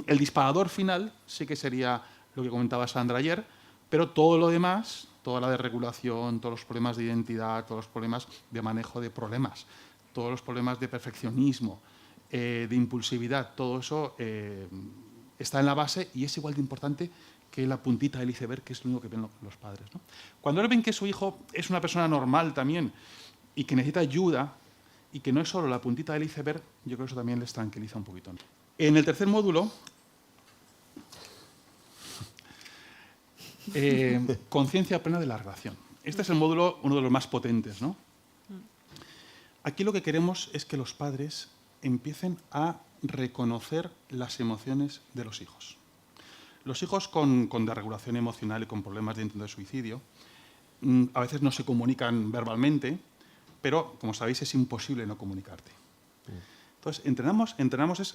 el disparador final sí que sería lo que comentaba Sandra ayer, pero todo lo demás, toda la desregulación, todos los problemas de identidad, todos los problemas de manejo de problemas, todos los problemas de perfeccionismo, de impulsividad, todo eso está en la base y es igual de importante que la puntita del iceberg, que es lo único que ven los padres, ¿no? Cuando ellos ven que su hijo es una persona normal también y que necesita ayuda y que no es solo la puntita del iceberg, yo creo que eso también les tranquiliza un poquito. En el tercer módulo, conciencia plena de la relación. Este es el módulo, uno de los más potentes, ¿no? Aquí lo que queremos es que los padres empiecen a reconocer las emociones de los hijos. Los hijos con desregulación emocional y con problemas de intento de suicidio a veces no se comunican verbalmente, pero, como sabéis, es imposible no comunicarte. Entonces,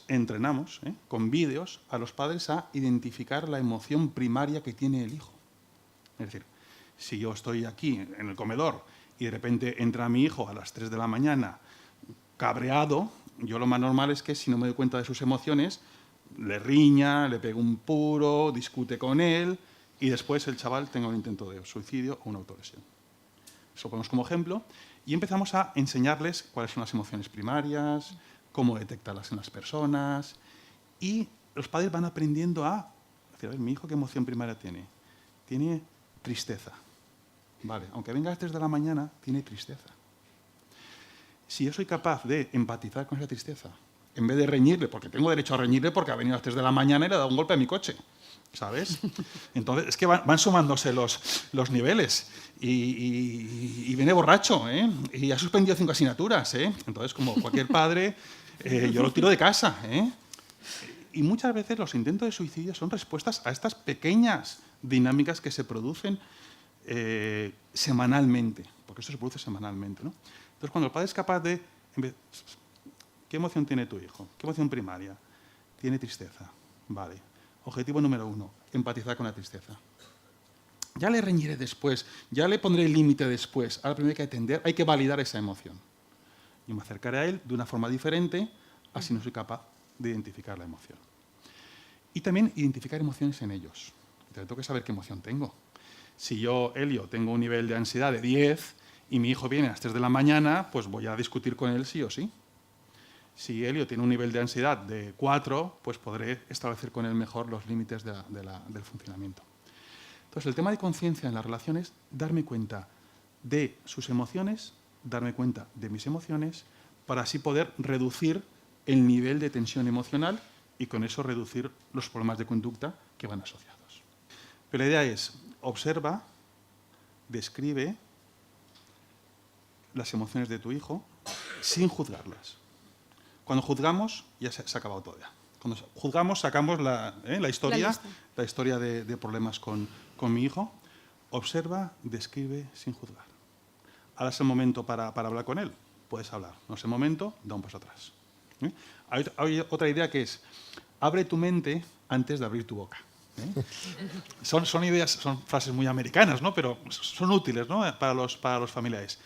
entrenamos con vídeos a los padres a identificar la emoción primaria que tiene el hijo. Es decir, si yo estoy aquí en el comedor y de repente entra mi hijo a las 3 de la mañana cabreado, yo lo más normal es que si no me doy cuenta de sus emociones, le riña, le pego un puro, discute con él y después el chaval tenga un intento de suicidio o una autolesión. Eso lo ponemos como ejemplo y empezamos a enseñarles cuáles son las emociones primarias, cómo detectarlas en las personas y los padres van aprendiendo a decir, a ver, mi hijo qué emoción primaria tiene. Tiene tristeza. Vale, aunque venga a las 3 de la mañana, tiene tristeza. Si yo soy capaz de empatizar con esa tristeza, en vez de reñirle, porque tengo derecho a reñirle porque ha venido a las 3 de la mañana y le ha dado un golpe a mi coche, ¿sabes? Entonces, es que van sumándose los niveles y viene borracho, ¿eh? Y ha suspendido 5 asignaturas, ¿eh? Entonces, como cualquier padre, yo lo tiro de casa, ¿eh? Y muchas veces los intentos de suicidio son respuestas a estas pequeñas dinámicas que se producen semanalmente, porque esto se produce semanalmente, ¿no? Entonces, cuando el padre es capaz de... ¿Qué emoción tiene tu hijo? ¿Qué emoción primaria? Tiene tristeza. Vale. Objetivo número 1, empatizar con la tristeza. Ya le reñiré después, ya le pondré el límite después. Ahora primero hay que atender, hay que validar esa emoción. Yo me acercaré a él de una forma diferente, así no soy capaz de identificar la emoción. Y también identificar emociones en ellos. Entonces, tengo que saber qué emoción tengo. Si yo, Elio, tengo un nivel de ansiedad de 10 y mi hijo viene a las 3 de la mañana, pues voy a discutir con él sí o sí. Si Elio tiene un nivel de ansiedad de 4, pues podré establecer con él mejor los límites del funcionamiento. Entonces, el tema de conciencia en las relaciones es darme cuenta de sus emociones, darme cuenta de mis emociones, para así poder reducir el nivel de tensión emocional y con eso reducir los problemas de conducta que van asociados. Pero la idea es, observa, describe las emociones de tu hijo sin juzgarlas. Cuando juzgamos, ya se ha acabado todo ya. Cuando juzgamos, sacamos la historia de problemas con mi hijo. Observa, describe sin juzgar. Ahora es el momento para hablar con él. Puedes hablar. No es el momento, da un paso atrás. Hay otra idea que es, abre tu mente antes de abrir tu boca. Son ideas, son frases muy americanas, ¿no? Pero son útiles, ¿no? para los familiares.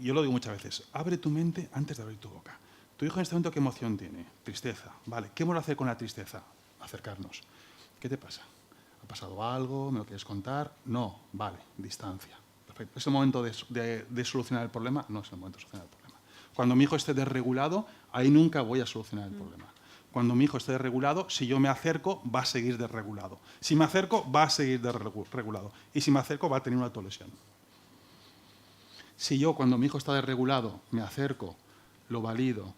Yo lo digo muchas veces, abre tu mente antes de abrir tu boca. Tu hijo en este momento, ¿qué emoción tiene? Tristeza. Vale, ¿qué vamos a hacer con la tristeza? Acercarnos. ¿Qué te pasa? ¿Ha pasado algo? ¿Me lo quieres contar? No. Vale, distancia. Perfecto. ¿Es el momento de solucionar el problema? No es el momento de solucionar el problema. Cuando mi hijo esté desregulado, ahí nunca voy a solucionar el problema. Cuando mi hijo esté desregulado, si yo me acerco, va a seguir desregulado. Si me acerco, va a seguir desregulado. Y si me acerco, va a tener una autolesión. Si yo, cuando mi hijo está desregulado, me acerco, lo valido,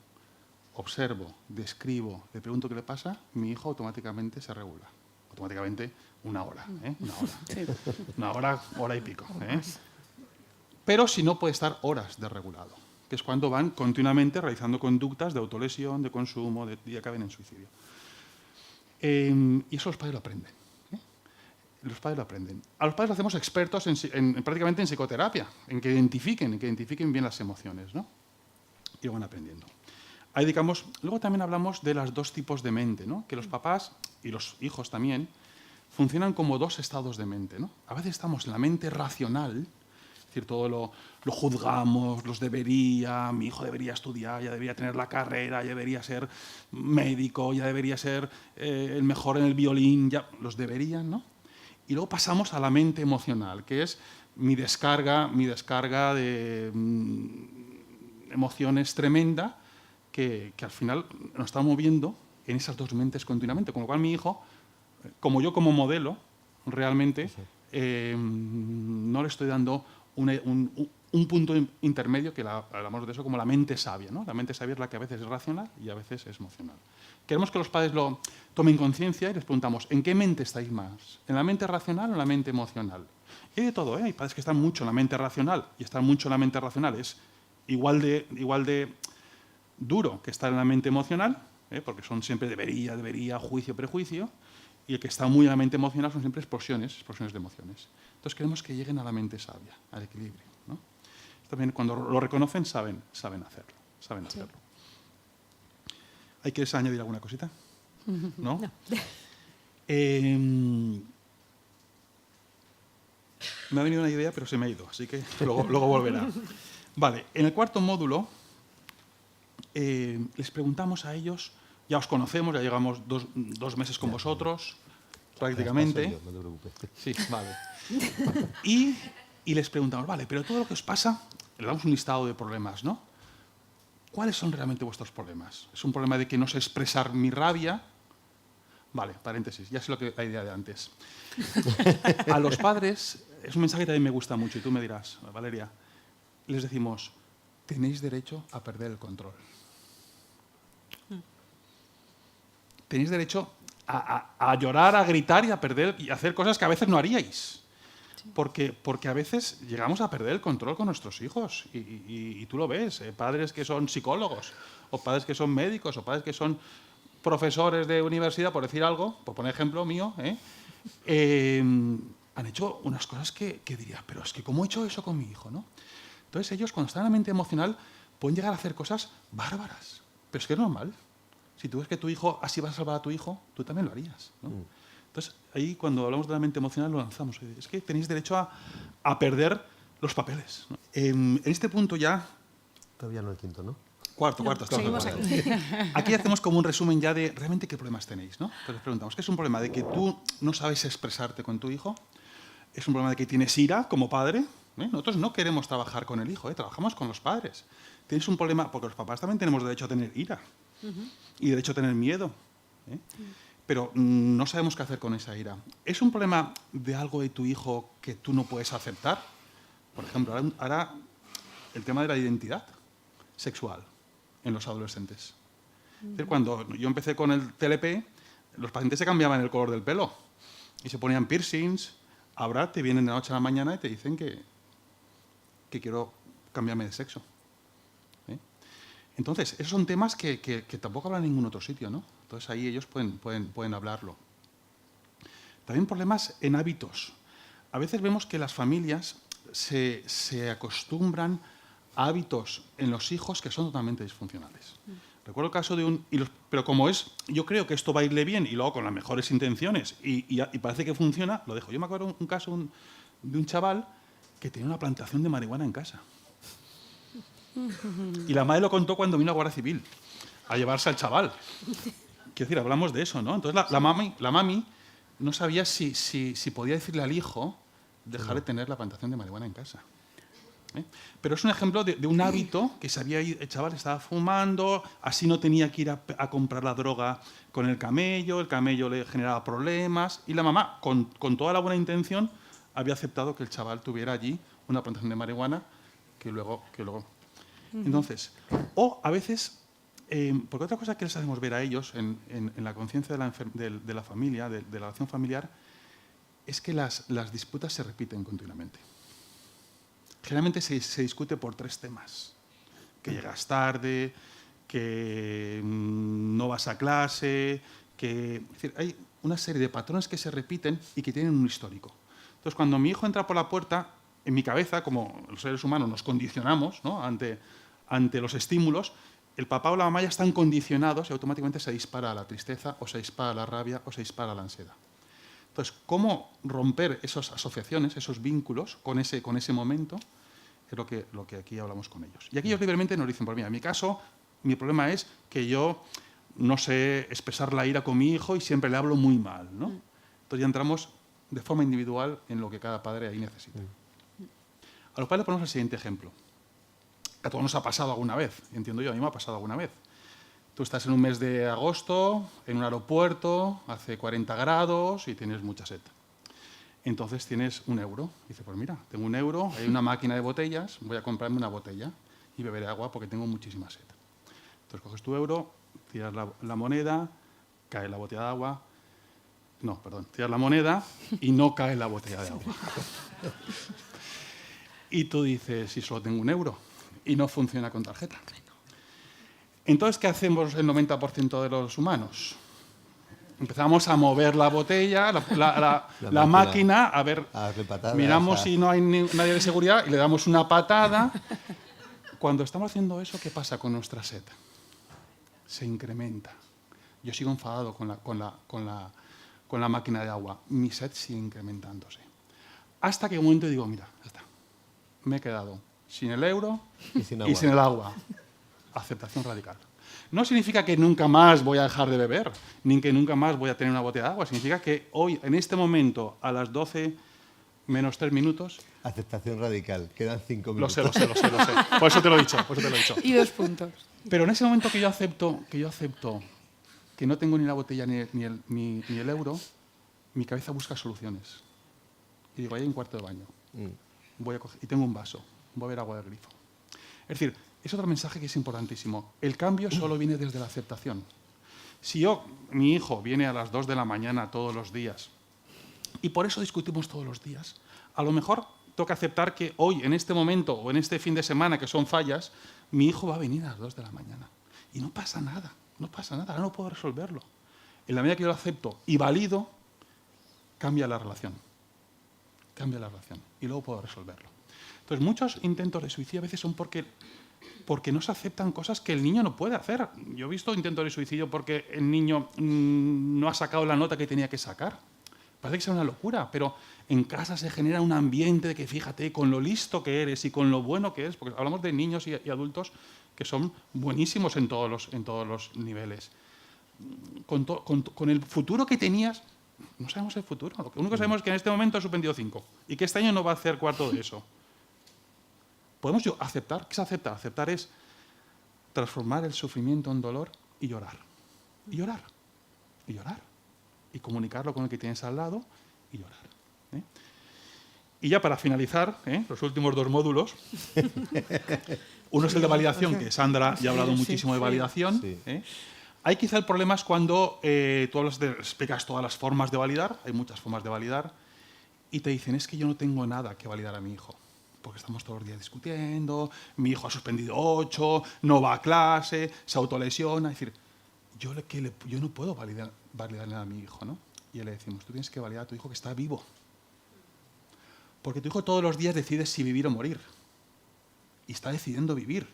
observo, describo, le pregunto qué le pasa, mi hijo automáticamente se regula. Automáticamente una hora, ¿eh? Una hora. Sí. Una hora y pico. ¿eh? Pero si no, puede estar horas desregulado, que es cuando van continuamente realizando conductas de autolesión, de consumo, y acaben en suicidio. Y eso los padres lo aprenden. Los padres lo aprenden. A los padres lo hacemos expertos prácticamente en psicoterapia, en que identifiquen bien las emociones, ¿no? Y lo van aprendiendo. Ahí, digamos, luego también hablamos de los 2 tipos de mente, ¿no? Que los papás y los hijos también funcionan como 2 estados de mente, ¿no? A veces estamos en la mente racional, es decir, todo lo juzgamos, los debería, mi hijo debería estudiar, ya debería tener la carrera, ya debería ser médico, ya debería ser el mejor en el violín, ya los deberían, ¿no? Y luego pasamos a la mente emocional, que es mi descarga de emociones tremenda, que al final nos está moviendo en esas 2 mentes continuamente. Con lo cual mi hijo, como yo como modelo, realmente no le estoy dando un punto intermedio, que hablamos de eso como la mente sabia, ¿no? La mente sabia es la que a veces es racional y a veces es emocional. Queremos que los padres lo tomen conciencia y les preguntamos, ¿en qué mente estáis más? ¿En la mente racional o en la mente emocional? Y hay de todo, ¿eh? Hay padres que están mucho en la mente racional y estar mucho en la mente racional es igual de duro que estar en la mente emocional, porque son siempre debería, juicio, prejuicio, y el que está muy en la mente emocional son siempre explosiones de emociones. Entonces queremos que lleguen a la mente sabia, al equilibrio, ¿no? También cuando lo reconocen saben hacerlo. ¿Hay que añadir alguna cosita? ¿No? Me ha venido una idea, pero se me ha ido, así que luego volverá. Vale, en el cuarto módulo les preguntamos a ellos, ya os conocemos, ya llevamos dos meses con vosotros, prácticamente. Yo, no te preocupes. Sí, vale. Y les preguntamos, vale, pero todo lo que os pasa, le damos un listado de problemas, ¿no? ¿Cuáles son realmente vuestros problemas? ¿Es un problema de que no sé expresar mi rabia? Vale, paréntesis, ya sé la idea de antes. A los padres, es un mensaje que también me gusta mucho, y tú me dirás, Valeria, les decimos, tenéis derecho a perder el control. Tenéis derecho a llorar, a gritar y a perder y a hacer cosas que a veces no haríais. Porque a veces llegamos a perder el control con nuestros hijos y tú lo ves, padres que son psicólogos o padres que son médicos o padres que son profesores de universidad, por decir algo, por poner ejemplo mío, han hecho unas cosas que diría, pero es que ¿cómo he hecho eso con mi hijo? ¿No? Entonces ellos cuando están en la mente emocional pueden llegar a hacer cosas bárbaras, pero es que es normal. Si tú ves que tu hijo así va a salvar a tu hijo, tú también lo harías, ¿no? Entonces, ahí cuando hablamos de la mente emocional lo lanzamos. Es que tenéis derecho a perder los papeles, ¿no? En este punto ya... Todavía no el quinto, ¿no? Cuarto. Seguimos aquí. Aquí hacemos como un resumen ya de realmente qué problemas tenéis, ¿no? Entonces les preguntamos, ¿qué es un problema de que tú no sabes expresarte con tu hijo? ¿Es un problema de que tienes ira como padre? Nosotros no queremos trabajar con el hijo, trabajamos con los padres. Tienes un problema, porque los papás también tenemos derecho a tener ira y derecho a tener miedo, pero no sabemos qué hacer con esa ira. ¿Es un problema de algo de tu hijo que tú no puedes aceptar? Por ejemplo, ahora el tema de la identidad sexual en los adolescentes. Es decir, cuando yo empecé con el TLP, los pacientes se cambiaban el color del pelo y se ponían piercings. Ahora te vienen de la noche a la mañana y te dicen que quiero cambiarme de sexo. Entonces, esos son temas que tampoco hablan en ningún otro sitio, ¿no? Entonces ahí ellos pueden hablarlo. También problemas en hábitos. A veces vemos que las familias se acostumbran a hábitos en los hijos que son totalmente disfuncionales. Recuerdo el caso de pero como yo creo que esto va a irle bien y luego con las mejores intenciones y parece que funciona, lo dejo. Yo me acuerdo un caso de un chaval que tenía una plantación de marihuana en casa. Y la madre lo contó cuando vino a Guardia Civil a llevarse al chaval. Quiero decir, hablamos de eso, ¿no? Entonces la mami no sabía si podía decirle al hijo dejar de tener la plantación de marihuana en casa. Pero es un ejemplo de un hábito que sabía, el chaval estaba fumando, así no tenía que ir a comprar la droga con el camello le generaba problemas y la mamá, con toda la buena intención, había aceptado que el chaval tuviera allí una plantación de marihuana que luego... Entonces, o a veces, porque otra cosa que les hacemos ver a ellos en la conciencia de la familia, de la relación familiar, es que las disputas se repiten continuamente. Generalmente se discute por 3 temas. Que llegas tarde, que no vas a clase, es decir, hay una serie de patrones que se repiten y que tienen un histórico. Entonces, cuando mi hijo entra por la puerta, en mi cabeza, como los seres humanos nos condicionamos, ¿no? ante los estímulos, el papá o la mamá ya están condicionados y automáticamente se dispara la tristeza, o se dispara la rabia, o se dispara la ansiedad. Entonces, ¿cómo romper esas asociaciones, esos vínculos con ese momento? Es lo que aquí hablamos con ellos. Y aquí ellos libremente nos dicen, por mí, en mi caso, mi problema es que yo no sé expresar la ira con mi hijo y siempre le hablo muy mal, ¿no? Entonces ya entramos de forma individual en lo que cada padre ahí necesita. A los padres le ponemos el siguiente ejemplo. A todos nos ha pasado alguna vez, entiendo yo, a mí me ha pasado alguna vez. Tú estás en un mes de agosto, en un aeropuerto, hace 40 grados y tienes mucha sed. Entonces tienes €1. Dices, pues mira, tengo €1, hay una máquina de botellas, voy a comprarme una botella y beberé agua porque tengo muchísima sed. Entonces coges tu euro, tiras la moneda, cae la botella de agua. No, perdón, tiras la moneda y no cae la botella de agua. Y tú dices, si solo tengo €1 y no funciona con tarjeta. Entonces, ¿qué hacemos el 90% de los humanos? Empezamos a mover la botella, la máquina, a ver, patadas, miramos si no hay nadie de seguridad y le damos una patada. Cuando estamos haciendo eso, ¿qué pasa con nuestra sed? se incrementa. Yo sigo enfadado con la máquina de agua. Mi sed sigue incrementándose. Hasta que un momento digo, mira, ya está. Me he quedado sin el euro Y sin y agua. sin el agua. Aceptación radical. No significa que nunca más voy a dejar de beber, ni que nunca más voy a tener una botella de agua. Significa que hoy, en este momento, a las 12 menos 3 minutos... Aceptación radical. Quedan 5 Lo minutos. sé. Por eso te lo he dicho. Y 2 puntos. Pero en ese momento que yo acepto que no tengo ni la botella ni el euro, mi cabeza busca soluciones. Y digo, ahí hay un cuarto de baño. Voy a coger, y tengo un vaso. Voy a ver agua del grifo. Es decir, es otro mensaje que es importantísimo. El cambio solo viene desde la aceptación. Si mi hijo viene a las 2 de la mañana todos los días, y por eso discutimos todos los días, a lo mejor toca aceptar que hoy, en este momento, o en este fin de semana, que son fallas, mi hijo va a venir a las 2 de la mañana. Y no pasa nada, ahora no puedo resolverlo. En la medida que yo lo acepto y valido, cambia la relación. Y luego puedo resolverlo. Entonces, muchos intentos de suicidio a veces son porque no se aceptan cosas que el niño no puede hacer. Yo he visto intentos de suicidio porque el niño no ha sacado la nota que tenía que sacar. Parece que sea una locura, pero en casa se genera un ambiente de que, fíjate, con lo listo que eres y con lo bueno que eres, porque hablamos de niños y adultos que son buenísimos en todos los niveles. Con el futuro que tenías, no sabemos el futuro. Lo único que sabemos es que en este momento he suspendido 5 y que este año no va a hacer cuarto de eso. ¿Podemos aceptar? ¿Qué es aceptar? Aceptar es transformar el sufrimiento en dolor y llorar. Y llorar. Y llorar. Y comunicarlo con el que tienes al lado y llorar. Y ya para finalizar, los últimos 2 módulos. Uno es el de validación, que Sandra ya ha hablado muchísimo de validación. Sí. Ahí quizá el problema es cuando tú explicas todas las formas de validar, hay muchas formas de validar, y te dicen, es que yo no tengo nada que validar a mi hijo, porque estamos todos los días discutiendo, mi hijo ha suspendido 8, no va a clase, se autolesiona. Es decir, yo no puedo validarle a mi hijo, ¿no? Y le decimos, tú tienes que validar a tu hijo que está vivo. Porque tu hijo todos los días decide si vivir o morir. Y está decidiendo vivir.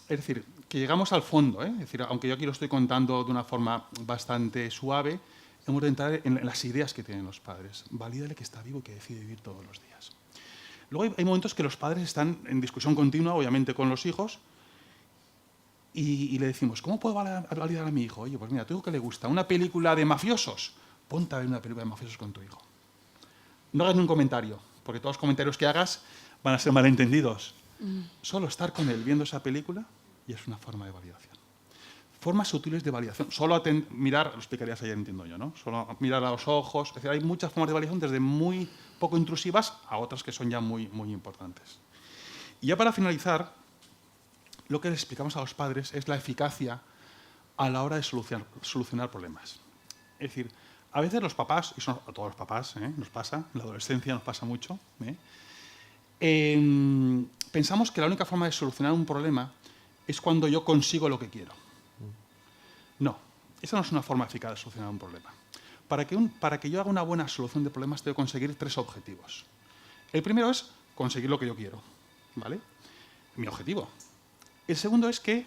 Es decir, que llegamos al fondo, ¿eh? Es decir, aunque yo aquí lo estoy contando de una forma bastante suave, hemos de entrar en las ideas que tienen los padres. Valídale que está vivo y que decide vivir todos los días. Luego hay momentos que los padres están en discusión continua, obviamente, con los hijos, y le decimos, ¿cómo puedo validar a mi hijo? Oye, pues mira, ¿a tu hijo qué le gusta? ¿Una película de mafiosos? Ponte a ver una película de mafiosos con tu hijo. No hagas ni un comentario, porque todos los comentarios que hagas van a ser malentendidos. Solo estar con él viendo esa película y es una forma de validación. Formas sutiles de validación. Solo mirar, lo explicarías ayer, entiendo yo, ¿no? Solo mirar a los ojos. Es decir, hay muchas formas de validación, desde muy poco intrusivas a otras que son ya muy, muy importantes. Y ya para finalizar, lo que les explicamos a los padres es la eficacia a la hora de solucionar problemas. Es decir, a veces los papás, y a todos los papás, nos pasa, en la adolescencia nos pasa mucho, pensamos que la única forma de solucionar un problema es cuando yo consigo lo que quiero. No, esa no es una forma eficaz de solucionar un problema. Para que yo haga una buena solución de problemas tengo que conseguir 3 objetivos. El primero es conseguir lo que yo quiero, ¿vale? Mi objetivo. El segundo es que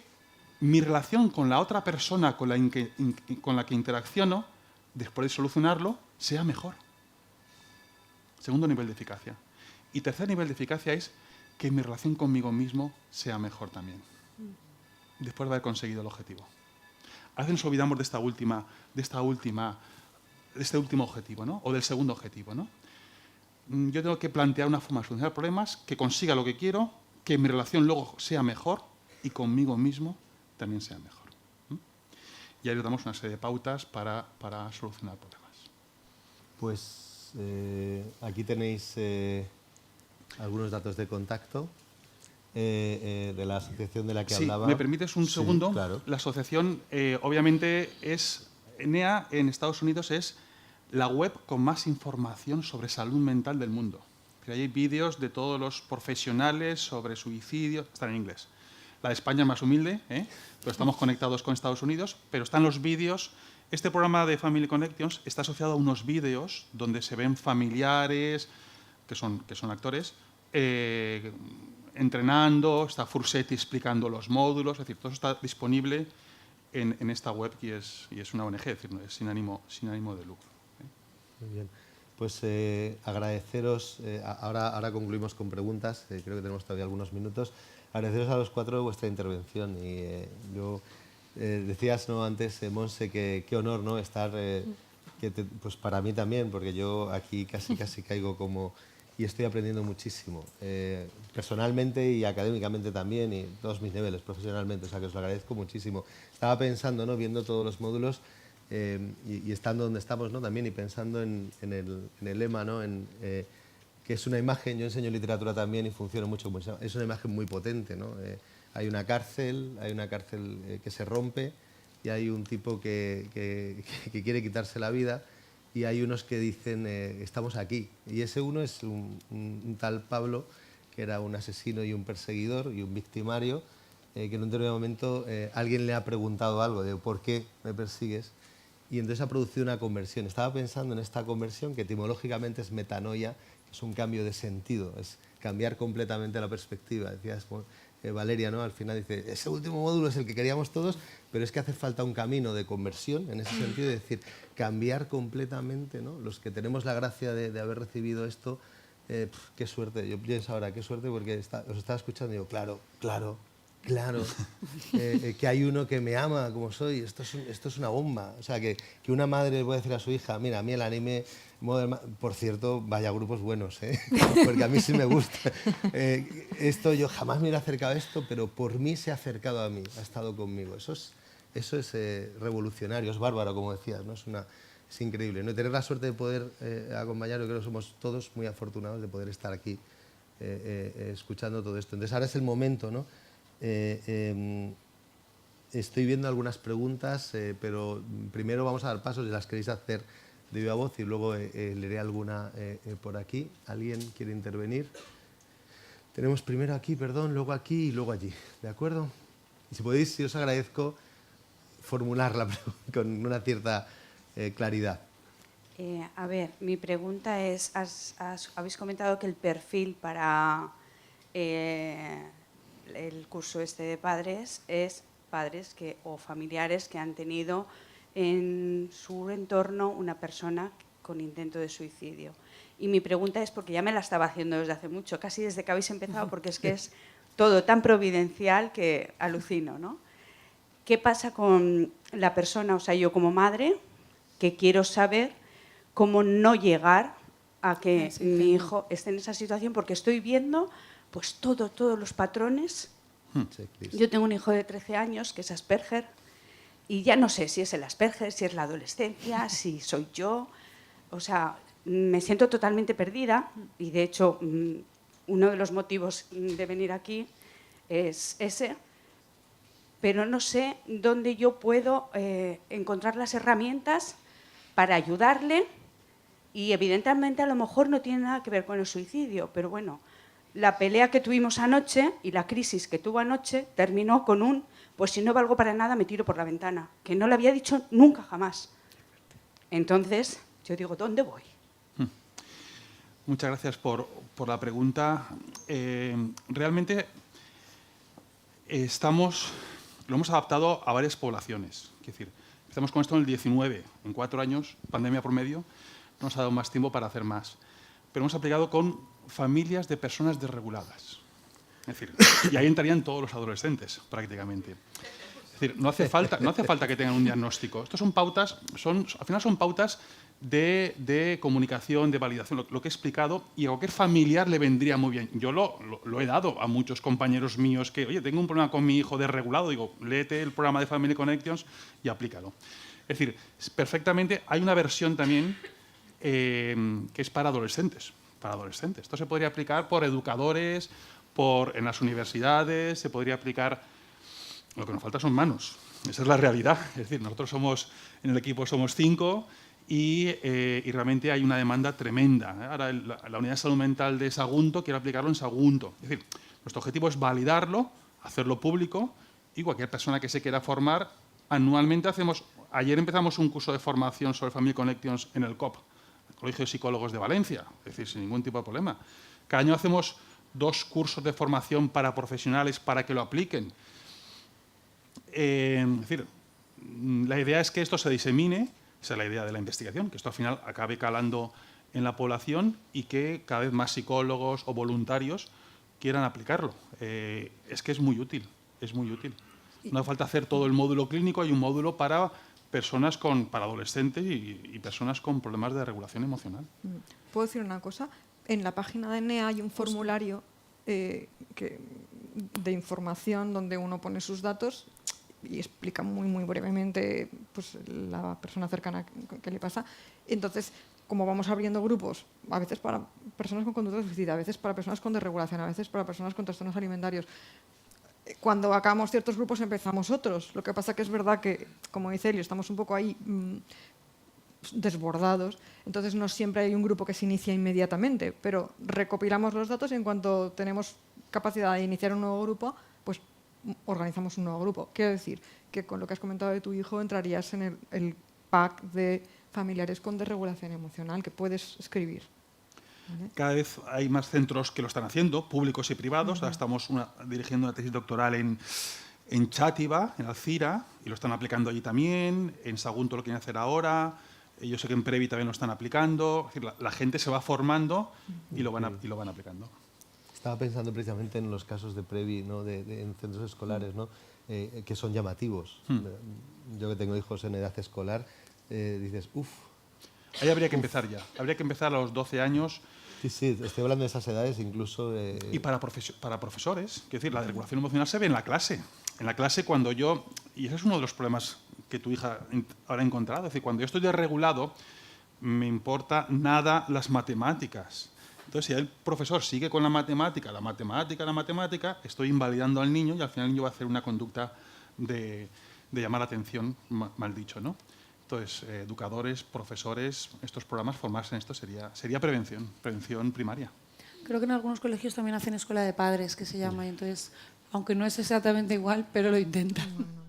mi relación con la otra persona con la que interacciono, después de solucionarlo, sea mejor. Segundo nivel de eficacia. Y tercer nivel de eficacia es que mi relación conmigo mismo sea mejor también, después de haber conseguido el objetivo. A veces nos olvidamos de este último objetivo, ¿no? O del segundo objetivo, ¿no? Yo tengo que plantear una forma de solucionar problemas que consiga lo que quiero, que mi relación luego sea mejor y conmigo mismo también sea mejor. Y ahí le damos una serie de pautas para solucionar problemas. Pues aquí tenéis algunos datos de contacto de la asociación de la que hablaba. ¿Me permites un segundo? Sí, claro. La asociación, obviamente, NEA en Estados Unidos es la web con más información sobre salud mental del mundo. Hay vídeos de todos los profesionales sobre suicidio, están en inglés. La de España es más humilde, pero estamos conectados con Estados Unidos, pero están los vídeos. Este programa de Family Connections está asociado a unos vídeos donde se ven familiares, que son actores, entrenando, está Fursetti explicando los módulos, es decir, todo eso está disponible en esta web y es una ONG, es decir, no es sin ánimo de lucro. Muy bien. Pues agradeceros, ahora concluimos con preguntas, creo que tenemos todavía algunos minutos. Agradeceros a los 4 vuestra intervención y decías, ¿no?, antes, Monse, que qué honor, ¿no?, estar, pues para mí también, porque yo aquí casi caigo como... y estoy aprendiendo muchísimo, personalmente y académicamente también, y todos mis niveles, profesionalmente, o sea que os lo agradezco muchísimo. Estaba pensando, ¿no?, viendo todos los módulos y estando donde estamos, ¿no?, también, y pensando en el lema, ¿no?, que es una imagen, yo enseño literatura también y funciono mucho, es una imagen muy potente, ¿no? Hay una cárcel que se rompe y hay un tipo que quiere quitarse la vida. Y hay unos que dicen, estamos aquí. Y ese uno es un tal Pablo, que era un asesino y un perseguidor y un victimario, que en un determinado momento alguien le ha preguntado algo de ¿por qué me persigues? Y entonces ha producido una conversión. Estaba pensando en esta conversión, que etimológicamente es metanoia, que es un cambio de sentido, es cambiar completamente la perspectiva. Decías, Valeria, ¿no?, al final dice, ese último módulo es el que queríamos todos, pero es que hace falta un camino de conversión en ese sentido, de decir, cambiar completamente, ¿no? Los que tenemos la gracia de haber recibido esto, qué suerte. Yo pienso ahora, qué suerte, porque os estaba escuchando y digo, claro, que hay uno que me ama como soy, esto es una bomba. O sea, que una madre puede decir a su hija, mira, a mí el anime, por cierto, vaya grupos buenos, porque a mí sí me gusta. Esto, yo jamás me hubiera acercado a esto, pero por mí se ha acercado a mí, ha estado conmigo. Eso es revolucionario, es bárbaro, como decías, ¿no? Es increíble, ¿no? Tener la suerte de poder acompañar, yo creo que somos todos muy afortunados de poder estar aquí escuchando todo esto. Entonces ahora es el momento, ¿no? Estoy viendo algunas preguntas, pero primero vamos a dar pasos, si las queréis hacer de viva voz, y luego leeré alguna por aquí. ¿Alguien quiere intervenir? Tenemos primero aquí, perdón, luego aquí y luego allí, ¿de acuerdo? Y si podéis, si os agradezco, formularla con una cierta claridad. A ver, mi pregunta es, habéis comentado que el perfil para el curso este de padres es padres o familiares que han tenido en su entorno una persona con intento de suicidio. Y mi pregunta es, porque ya me la estaba haciendo desde hace mucho, casi desde que habéis empezado, porque es que es todo tan providencial que alucino, ¿no? ¿Qué pasa con la persona, o sea, yo como madre, que quiero saber cómo no llegar a que mi hijo esté en esa situación, porque estoy viendo pues todos los patrones? Yo tengo un hijo de 13 años que es Asperger y ya no sé si es el Asperger, si es la adolescencia, si soy yo. O sea, me siento totalmente perdida y de hecho uno de los motivos de venir aquí es ese, pero no sé dónde yo puedo encontrar las herramientas para ayudarle, y evidentemente a lo mejor no tiene nada que ver con el suicidio, pero bueno, la pelea que tuvimos anoche y la crisis que tuvo anoche terminó con pues si no valgo para nada me tiro por la ventana, que no le había dicho nunca jamás. Entonces, yo digo, ¿dónde voy? Muchas gracias por la pregunta. Realmente lo hemos adaptado a varias poblaciones. Es decir, empezamos con esto en el 19, en 4 años, pandemia por medio, no nos ha dado más tiempo para hacer más. Pero hemos aplicado con familias de personas desreguladas. Es decir, y ahí entrarían todos los adolescentes, prácticamente. Es decir, no hace falta que tengan un diagnóstico. Estos son pautas, al final son pautas de comunicación, de validación, lo que he explicado, y a cualquier familiar le vendría muy bien. Yo lo he dado a muchos compañeros míos que, oye, tengo un problema con mi hijo desregulado, digo, léete el programa de Family Connections y aplícalo. Es decir, perfectamente, hay una versión también que es para adolescentes. Esto se podría aplicar por educadores, en las universidades, se podría aplicar. Lo que nos falta son manos. Esa es la realidad. Es decir, nosotros en el equipo somos 5 y realmente hay una demanda tremenda. Ahora la unidad de salud mental de Sagunto quiere aplicarlo en Sagunto. Es decir, nuestro objetivo es validarlo, hacerlo público, y cualquier persona que se quiera formar, anualmente ayer empezamos un curso de formación sobre Family Connections en el COP, el Colegio de Psicólogos de Valencia, es decir, sin ningún tipo de problema. Cada año hacemos 2 cursos de formación para profesionales para que lo apliquen. Es decir, la idea es que esto se disemine, esa es la idea de la investigación, que esto al final acabe calando en la población y que cada vez más psicólogos o voluntarios quieran aplicarlo. Es que es muy útil, es muy útil. No hace falta hacer todo el módulo clínico, hay un módulo para personas para adolescentes y personas con problemas de regulación emocional. ¿Puedo decir una cosa? En la página de NEA hay un formulario de información donde uno pone sus datos y explica muy, muy brevemente pues, la persona cercana que le pasa. Entonces, como vamos abriendo grupos, a veces para personas con conducta suicida, a veces para personas con desregulación, a veces para personas con trastornos alimentarios, cuando acabamos ciertos grupos empezamos otros. Lo que pasa que es verdad que, como dice Elio, estamos un poco ahí desbordados, entonces no siempre hay un grupo que se inicia inmediatamente, pero recopilamos los datos y en cuanto tenemos capacidad de iniciar un nuevo grupo, pues organizamos un nuevo grupo. Quiero decir que con lo que has comentado de tu hijo entrarías en el pack de familiares con desregulación emocional que puedes escribir. ¿Vale? Cada vez hay más centros que lo están haciendo, públicos y privados. Ahora estamos dirigiendo una tesis doctoral en Chátiva, en Alcira, y lo están aplicando allí también. En Sagunto lo quieren hacer ahora. Yo sé que en Previ también lo están aplicando. Es decir, la gente se va formando y lo van aplicando. Estaba pensando precisamente en los casos de Previ, ¿no? En centros escolares, ¿no? Que son llamativos. Yo que tengo hijos en edad escolar, dices, uff. Ahí habría que empezar ya. Habría que empezar a los 12 años. Sí, estoy hablando de esas edades incluso. Y para profesores. Es decir, la regulación emocional se ve en la clase. En la clase cuando yo... Y ese es uno de los problemas que tu hija habrá encontrado. Es decir, cuando yo estoy desregulado, me importa nada las matemáticas. Entonces, si el profesor sigue con la matemática, estoy invalidando al niño y al final el niño va a hacer una conducta de llamar la atención, mal dicho, ¿no? Entonces, educadores, profesores, estos programas, formarse en esto sería prevención primaria. Creo que en algunos colegios también hacen escuela de padres, que se llama, y entonces, aunque no es exactamente igual, pero lo intentan.